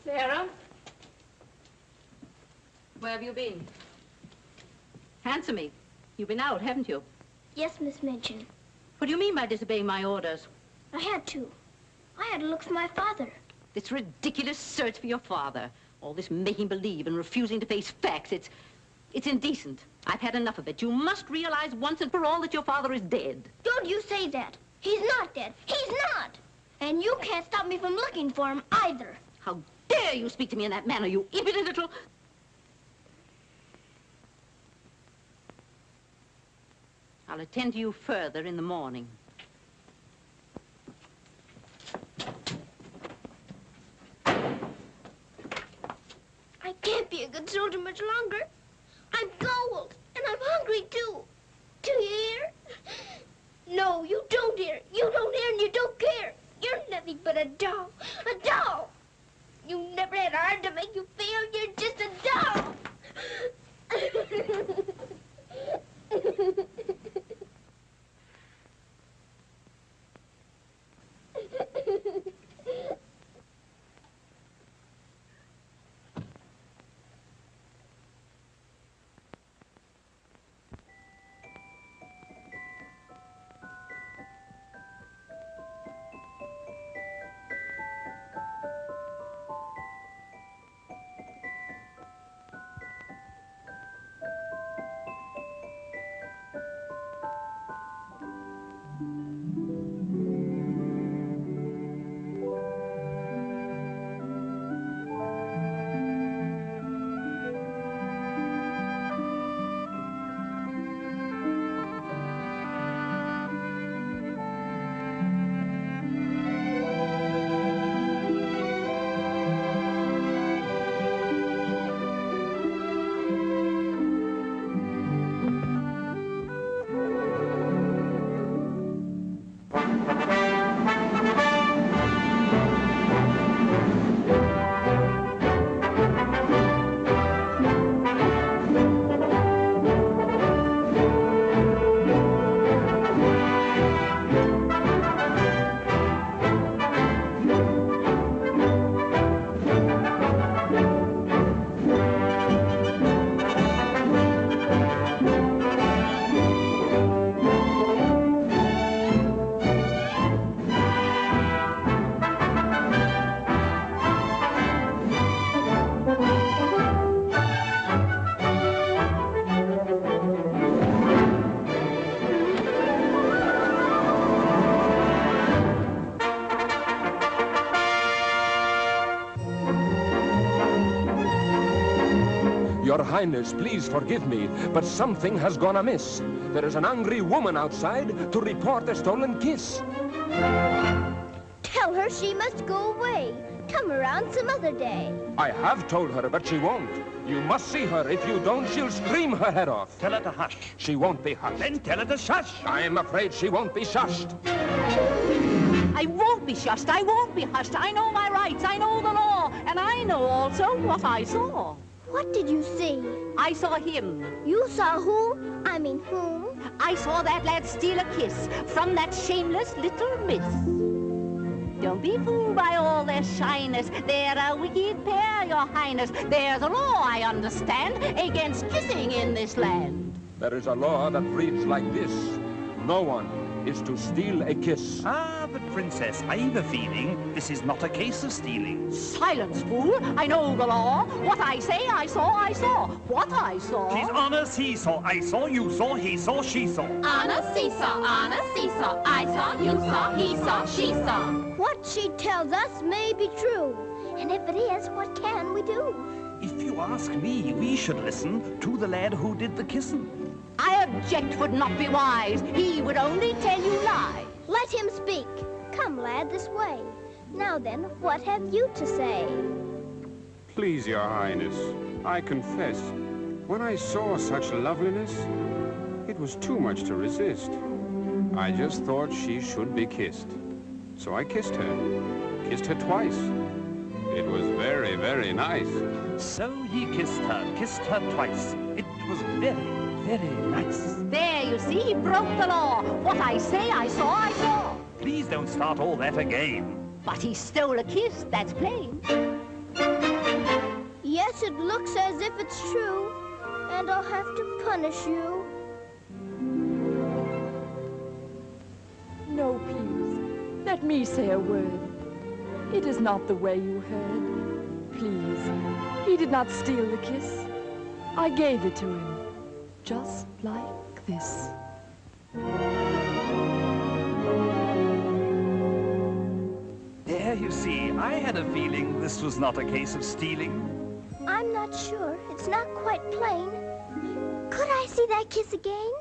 Sarah? Where have you been? Answer me. You've been out, haven't you? Yes, Miss Minchin. What do you mean by disobeying my orders? I had to. I had to look for my father. This ridiculous search for your father. All this making believe and refusing to face facts. It's indecent. I've had enough of it. You must realize once and for all that your father is dead. Don't you say that. He's not dead. He's not. And you can't stop me from looking for him either. How dare you speak to me in that manner, you impudent little... I'll attend to you further in the morning. I can't be a good soldier much longer. I'm cold, and I'm hungry, too. Do you hear? No, you don't hear. You don't hear and you don't care. You're nothing but a doll. A doll. You never had a heart to make you feel. You're just a doll. Your Highness, please forgive me, but something has gone amiss. There is an angry woman outside to report a stolen kiss. Tell her she must go away. Come around some other day. I have told her, but she won't. You must see her. If you don't, she'll scream her head off. Tell her to hush. She won't be hushed. Then tell her to shush. I am afraid she won't be shushed. I won't be shushed. I won't be hushed. I know my rights. I know the law. And I know also what I saw. What did you see? I saw him. You saw who? I mean whom? I saw that lad steal a kiss from that shameless little miss. Don't be fooled by all their shyness. They're a wicked pair, Your Highness. There's a law, I understand, against kissing in this land. There is a law that reads like this. No one is to steal a kiss. Ah, but Princess, I've a feeling this is not a case of stealing. Silence, fool. I know the law. What I say, I saw, I saw. What I saw... She's on a seesaw. I saw, you saw, he saw, she saw. On a seesaw, on a seesaw. I saw, you saw, he saw, she saw. What she tells us may be true. And if it is, what can we do? If you ask me, we should listen to the lad who did the kissing. I object would not be wise. He would only tell you lies. Let him speak. Come, lad, this way. Now then, what have you to say? Please, Your Highness, I confess, when I saw such loveliness, it was too much to resist. I just thought she should be kissed. So I kissed her twice. It was very, very nice. So he kissed her twice. It was very, very nice. There, you see, he broke the law. What I say, I saw, I saw. Please don't start all that again. But he stole a kiss, that's plain. Yes, it looks as if it's true. And I'll have to punish you. No, please. Let me say a word. It is not the way you heard. Please. He did not steal the kiss. I gave it to him. Just like this. There, you see, I had a feeling this was not a case of stealing. I'm not sure. It's not quite plain. Could I see that kiss again?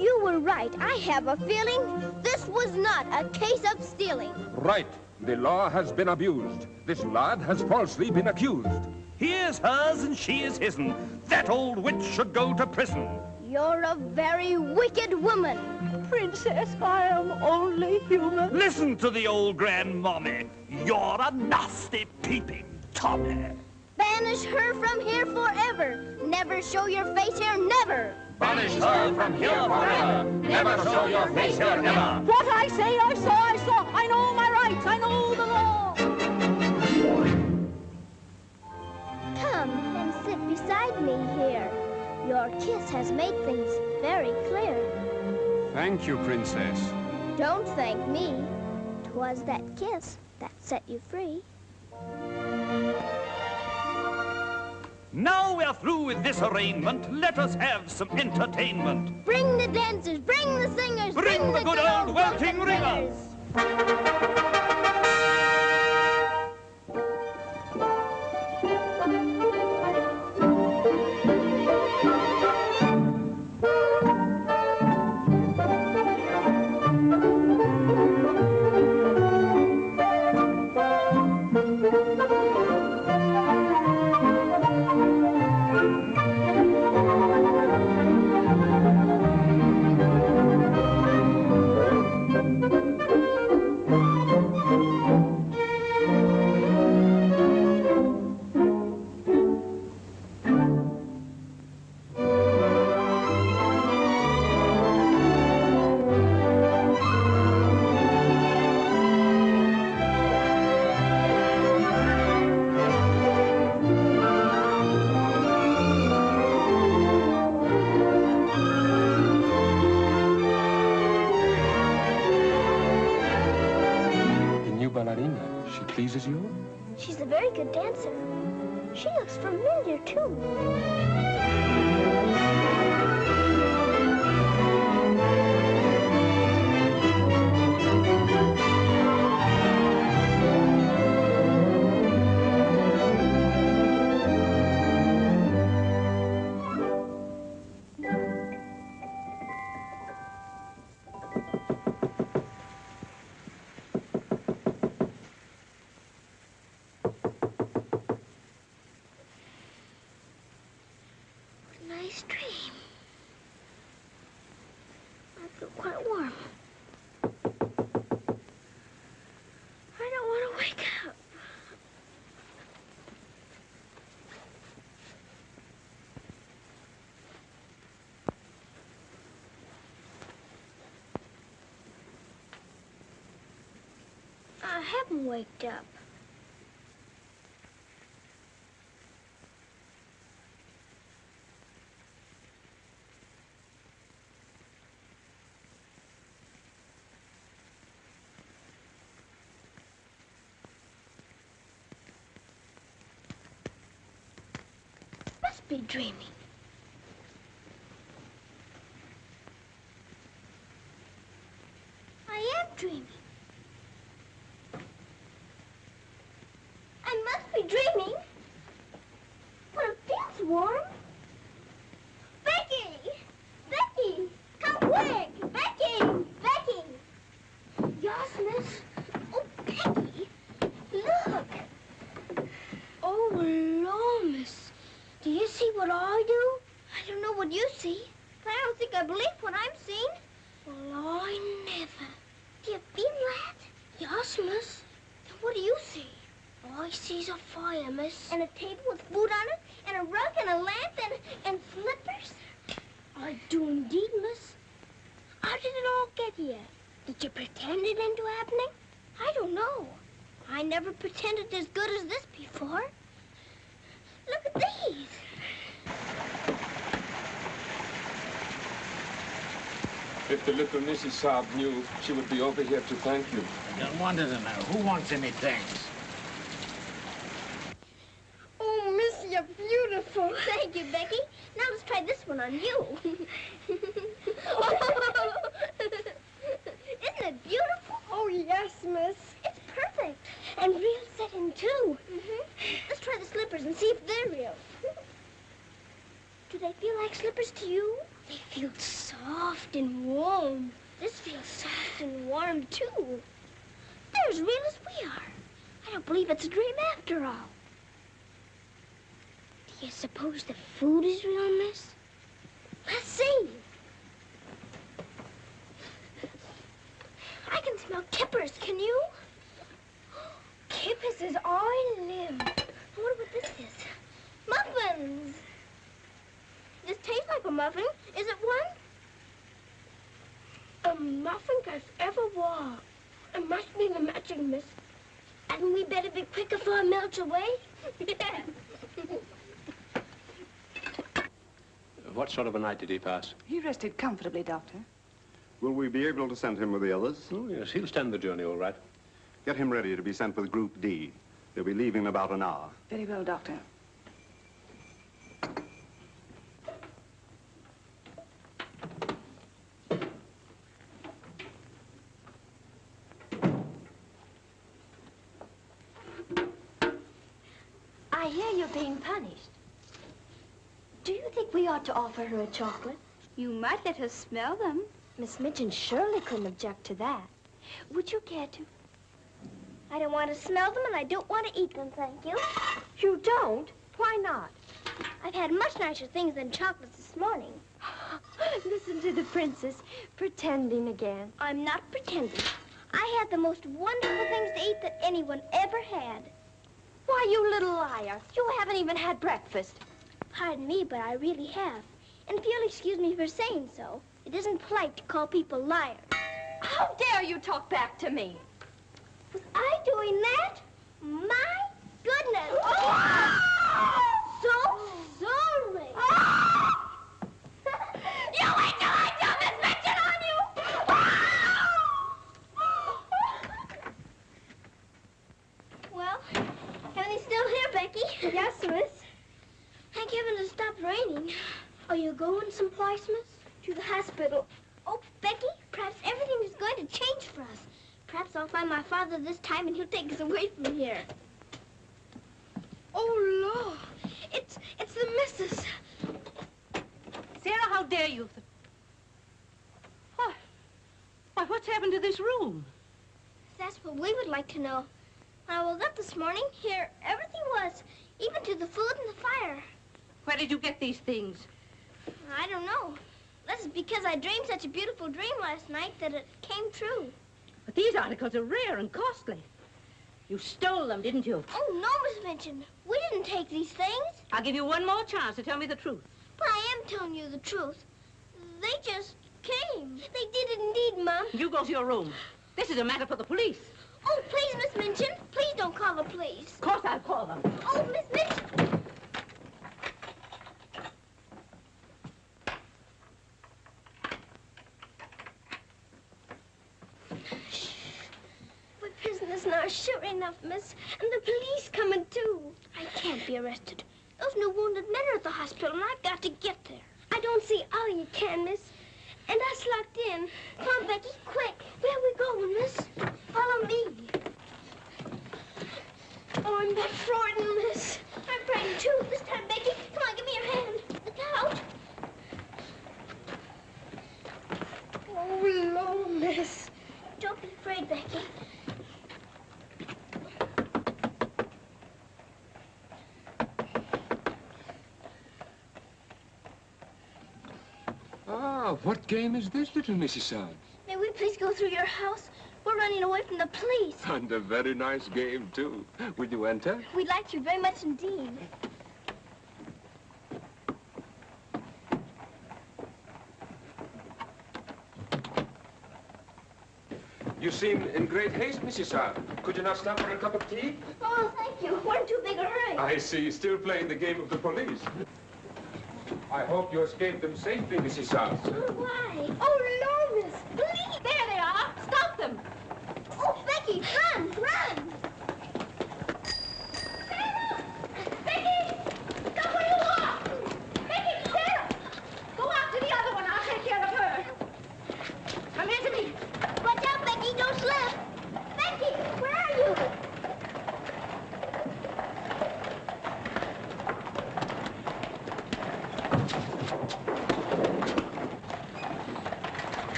You were right. I have a feeling this was not a case of stealing. Right. The law has been abused. This lad has falsely been accused. He is hers and she is his'n. That old witch should go to prison. You're a very wicked woman. Princess, I am only human. Listen to the old grandmommy. You're a nasty peeping Tommy. Banish her from here forever. Never show your face here, never. Banish her from here forever. Never show your face here, never. What I say, I saw, I saw. I know my rights, I know the law. Come and sit beside me here. Your kiss has made things very clear. Thank you, Princess. Don't thank me. 'Twas that kiss that set you free. Now we're through with this arraignment. Let us have some entertainment. Bring the dancers, bring the singers, Bring the good old welting ringers. She pleases you? She's a very good dancer. She looks familiar, too. haven't waked up. Must be dreaming. I am dreaming. I must be dreaming. But it feels warm. Becky! Becky! Come quick! Becky! Becky! Yes, miss? Oh, Becky! Look! Oh, Lord, miss. Do you see what I do? I don't know what you see, but I don't think I believe what I'm seeing. Well, I never. Do you feel that? Yes, miss. Then what do you see? All I see's a fire, miss. And a table with food on it, and a rug, and a lamp, and slippers. I do indeed, miss. How did it all get here? Did you pretend it into happening? I don't know. I never pretended as good as this before. Look at these. If the little Mrs. Saab knew, she would be over here to thank you. I don't want to know. Who wants any thanks? Oh, miss, you're beautiful. Thank you, Becky. Now let's try this one on you. Isn't it beautiful? Oh, yes, miss. It's perfect. And real satin, too. Let's try the slippers and see if they're real. Do they feel like slippers to you? They feel soft and warm. This feels soft and warm, too. They're as real as we are. I don't believe it's a dream after all. Do you suppose the food is real, miss? Let's see. I can smell kippers, can you? Kippers is all I live. I wonder what this is. Muffins! This tastes like a muffin. Is it one? A muffin as ever was. It must be the magic, miss. Hadn't we better be quick before it melts away? What sort of a night did he pass? He rested comfortably, Doctor. Will we be able to send him with the others? Oh, yes, he'll stand the journey all right. Get him ready to be sent with Group D. They'll be leaving in about an hour. Very well, Doctor. I hear you're being punished. Do you think we ought to offer her a chocolate? You might let her smell them. Miss Mitchell surely couldn't object to that. Would you care to? I don't want to smell them, and I don't want to eat them, thank you. You don't? Why not? I've had much nicer things than chocolates this morning. Listen to the princess, pretending again. I'm not pretending. I had the most wonderful things to eat that anyone ever had. Why, you little liar. You haven't even had breakfast. Pardon me, but I really have. And if you'll excuse me for saying so, it isn't polite to call people liars. How dare you talk back to me? Was I doing that? My goodness. Oh! So sorry. You wait till I tell Miss Mitchell on you. Well, everything's still here, Becky. Yes, miss. Thank heaven it stopped raining. Are you going someplace, miss? To the hospital. Oh, Becky, perhaps everything is going to change for us. Perhaps I'll find my father this time and he'll take us away from here. Oh, Lord. It's the missus. Sarah, how dare you? Why, what's happened to this room? That's what we would like to know. When I woke up this morning, here everything was, even to the food and the fire. Where did you get these things? I don't know. This is because I dreamed such a beautiful dream last night that it came true. But these articles are rare and costly. You stole them, didn't you? Oh, no, Miss Minchin. We didn't take these things. I'll give you one more chance to tell me the truth. But I am telling you the truth. They just came. They did indeed, Mom. You go to your room. This is a matter for the police. Oh, please, Miss Minchin. Please don't call the police. Of course I'll call them. Oh, Miss Minchin. We're prisoners now, sure enough, miss. And the police coming, too. I can't be arrested. Those new wounded men are at the hospital, and I've got to get there. I don't see how you can, miss. And us locked in. Come on, Becky, quick. Where are we going, miss? Follow me. Oh, I'm that frightened, miss. I'm frightened, too. This time, Becky. Come on, give me your hand. Look out. Oh, Lord, miss. Don't be afraid, Becky. Ah, what game is this, little Mrs. Suggs? May we please go through your house? We're running away from the police. And a very nice game, too. Will you enter? We'd like to very much indeed. You seem in great haste, Mrs. Suggs. Could you not stop for a cup of tea? Oh, thank you. We're in too big a hurry. I see. Still playing the game of the police. I hope you escaped them safely, Mrs. Suggs. Oh, why? Oh, Lord, miss. Please. There they are. Stop them. Oh, Becky, run, run. Sarah! Becky! Come where you are! Becky, Sarah! Go after the other one. I'll take care of her. Come here to me. Watch out, Becky, don't slip. Becky, where are you?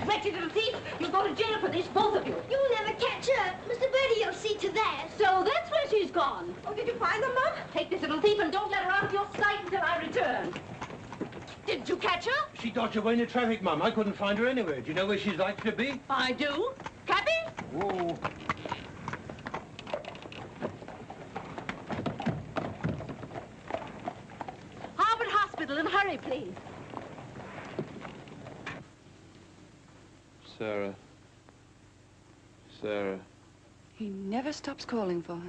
Wretched little thief. You'll go to jail for this, both of you. You'll never catch her. Mr. Birdie will see to that. So that's where she's gone. Oh, did you find them, Mum? Take this little thief and don't let her out of your sight until I return. Didn't you catch her? She dodged away in the traffic, Mum. I couldn't find her anywhere. Do you know where she's likely to be? I do. Cappy? Oh. Harvard Hospital, and hurry, please. Sarah. Sarah. He never stops calling for her.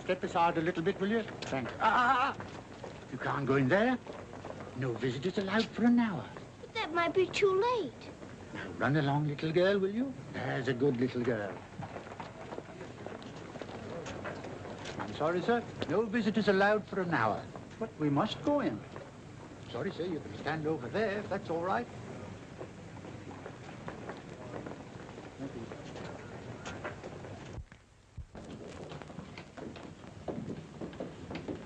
Step aside a little bit, will you? Thank you. You can't go in there. No visitors allowed for an hour. But that might be too late. Now, run along, little girl, will you? There's a good little girl. I'm sorry, sir. No visitors allowed for an hour. But we must go in. Sorry, sir. You can stand over there, if that's all right.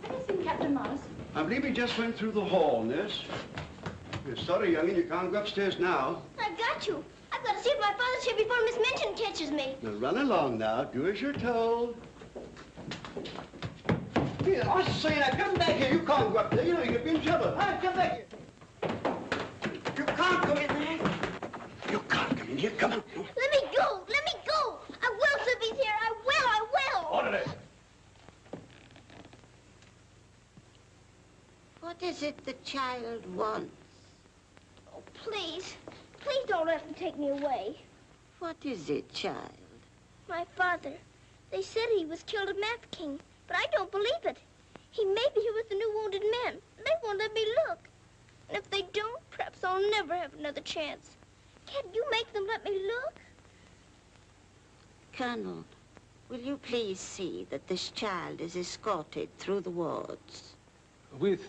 Have you seen Captain Morris? I believe he just went through the hall, nurse. We're sorry, young'un, you can't go upstairs now. I've got to. I've got to see if my father's here before Miss Minchin catches me. Now run along now. Do as you're told. Here, I say now, come back here. You can't go up there. You know, you could be in trouble. All right, come back here. You can't come in there. You can't come in here. Come on. Let me go. Let me go. I will slip he's here. I will. I will. Orderly. What is it the child wants? Oh, please. Please don't let them take me away. What is it, child? My father. They said he was killed at Mafeking, but I don't believe it. He may be here with the new wounded men. They won't let me look. And if they don't, perhaps I'll never have another chance. Can't you make them let me look? Colonel, will you please see that this child is escorted through the wards? With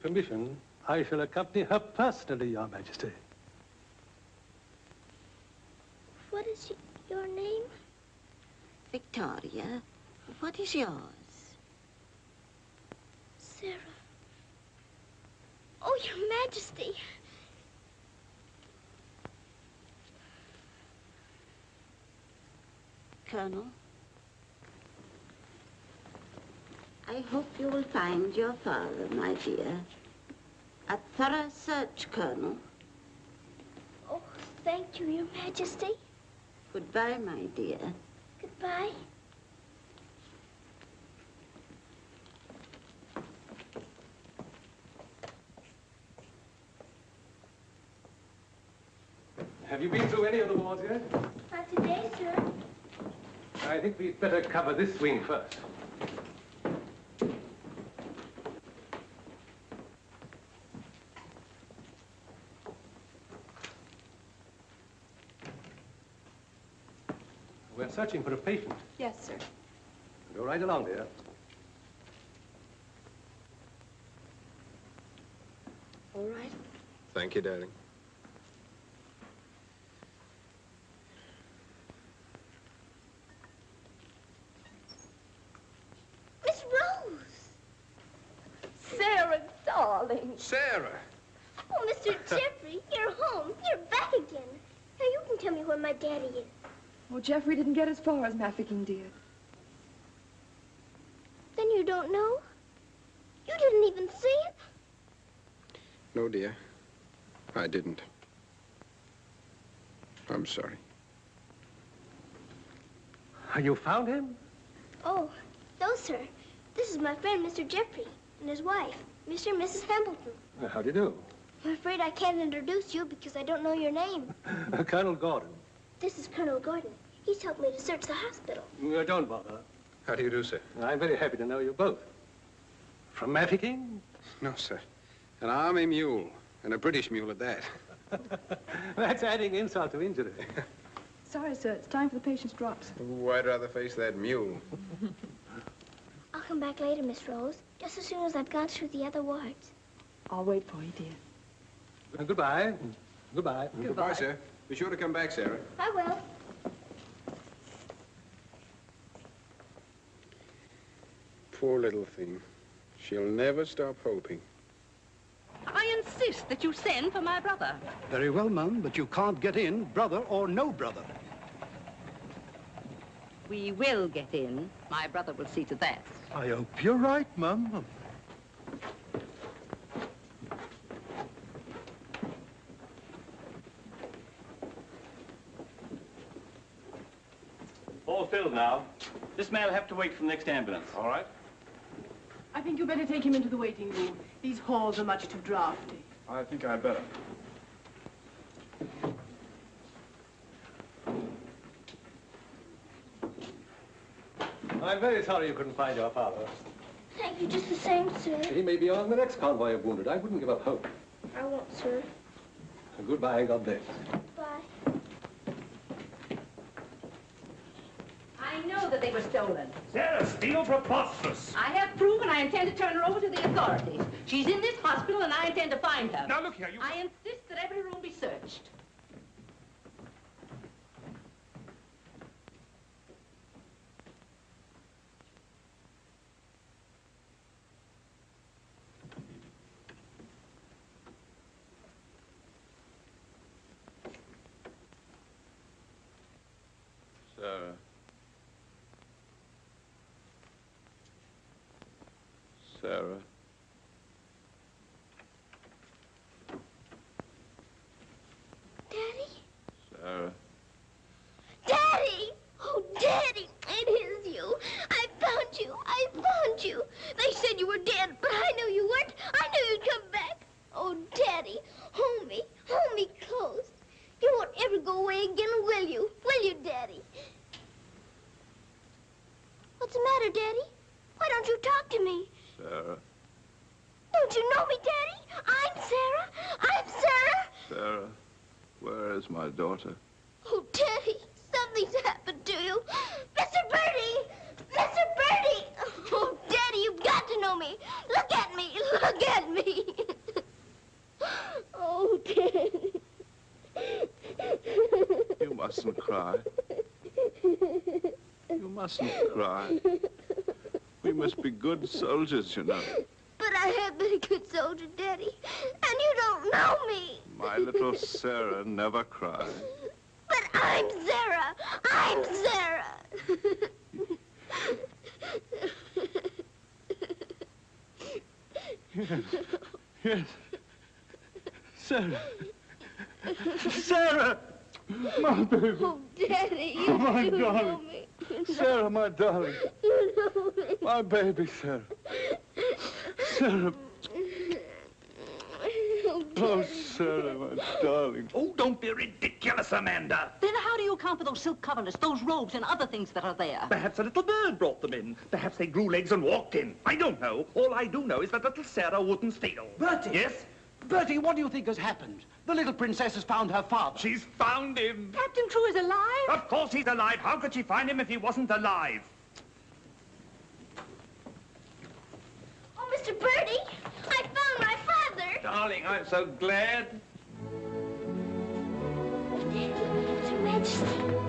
permission, I shall accompany her personally, Your Majesty. What is your name? Victoria, what is yours? Sarah. Oh, Your Majesty. Colonel? I hope you will find your father, my dear. A thorough search, Colonel. Oh, thank you, Your Majesty. Goodbye, my dear. Goodbye. Have you been through any of the wards yet? Not today, sir. I think we'd better cover this wing first. We're searching for a patient. Yes, sir. Go right along, dear. All right. Thank you, darling. Miss Rose! Sarah, darling. Sarah! Oh, Mr. Jeffrey, you're home. You're back again. Now you can tell me where my daddy is. Well, Jeffrey didn't get as far as Mafeking, dear. Then you don't know? You didn't even see him? No, dear. I didn't. I'm sorry. You found him? Oh, no, sir. This is my friend, Mr. Jeffrey, and his wife, Mr. and Mrs. Hamilton. How do you do? I'm afraid I can't introduce you because I don't know your name. Colonel Gordon. This is Colonel Gordon. He's helped me to search the hospital. Don't bother. How do you do, sir? I'm very happy to know you both. From Mafeking? No, sir. An army mule, and a British mule at that. That's adding insult to injury. Sorry, sir. It's time for the patient's drops. Ooh, I'd rather face that mule. I'll come back later, Miss Rose, just as soon as I've gone through the other wards. I'll wait for you, dear. Goodbye. Goodbye. Goodbye, sir. Be sure to come back, Sarah. I will. Poor little thing. She'll never stop hoping. I insist that you send for my brother. Very well, Mum, but you can't get in, brother or no brother. We will get in. My brother will see to that. I hope you're right, Mum. All filled now. This man will have to wait for the next ambulance. All right. I think you better take him into the waiting room. These halls are much too drafty. I think I'd better. I'm very sorry you couldn't find your father. Thank you just the same, sir. He may be on the next convoy of wounded. I wouldn't give up hope. I won't, sir. Goodbye, and God bless. Bye. I know that they were stolen. Sarah, steal preposterous. I have proof, and I intend to turn her over to the authorities. She's in this hospital, and I intend to find her. Now, look here, you... I insist that every room be searched. Sarah. Sarah. Daddy? Sarah. Daddy! Oh, Daddy, it is you. I found you. I found you. They said you were dead, but I knew you weren't. I knew you'd come back. Oh, Daddy, hold me close. You won't ever go away again, will you? Will you, Daddy? What's the matter, Daddy? Why don't you talk to me? Sarah. Don't you know me, Daddy? I'm Sarah. I'm Sarah. Sarah, where is my daughter? Oh, Daddy, something's happened to you. Mr. Birdie! Mr. Birdie! Oh, Daddy, you've got to know me. Look at me. Look at me. Oh, Daddy. You mustn't cry. You mustn't cry. We must be good soldiers, you know. But I have been a good soldier, Daddy, and you don't know me. My little Sarah never cries. But I'm Sarah. I'm Sarah. Yes. Sarah. Sarah! My baby. Oh, Daddy, you my do darling. know me. Sarah, my darling. You know me. My baby, Sarah. Sarah. Oh, Sarah, my darling. Oh, don't be ridiculous, Amanda. Then how do you account for those silk coverlets, those robes, and other things that are there? Perhaps a little bird brought them in. Perhaps they grew legs and walked in. I don't know. All I do know is that little Sarah wouldn't steal. Bertie! Yes? Bertie, what do you think has happened? The little princess has found her father. She's found him. Captain Crew is alive? Of course he's alive. How could she find him if he wasn't alive? Oh, Mr. Birdie, I found my father. Darling, I'm so glad. Your Majesty.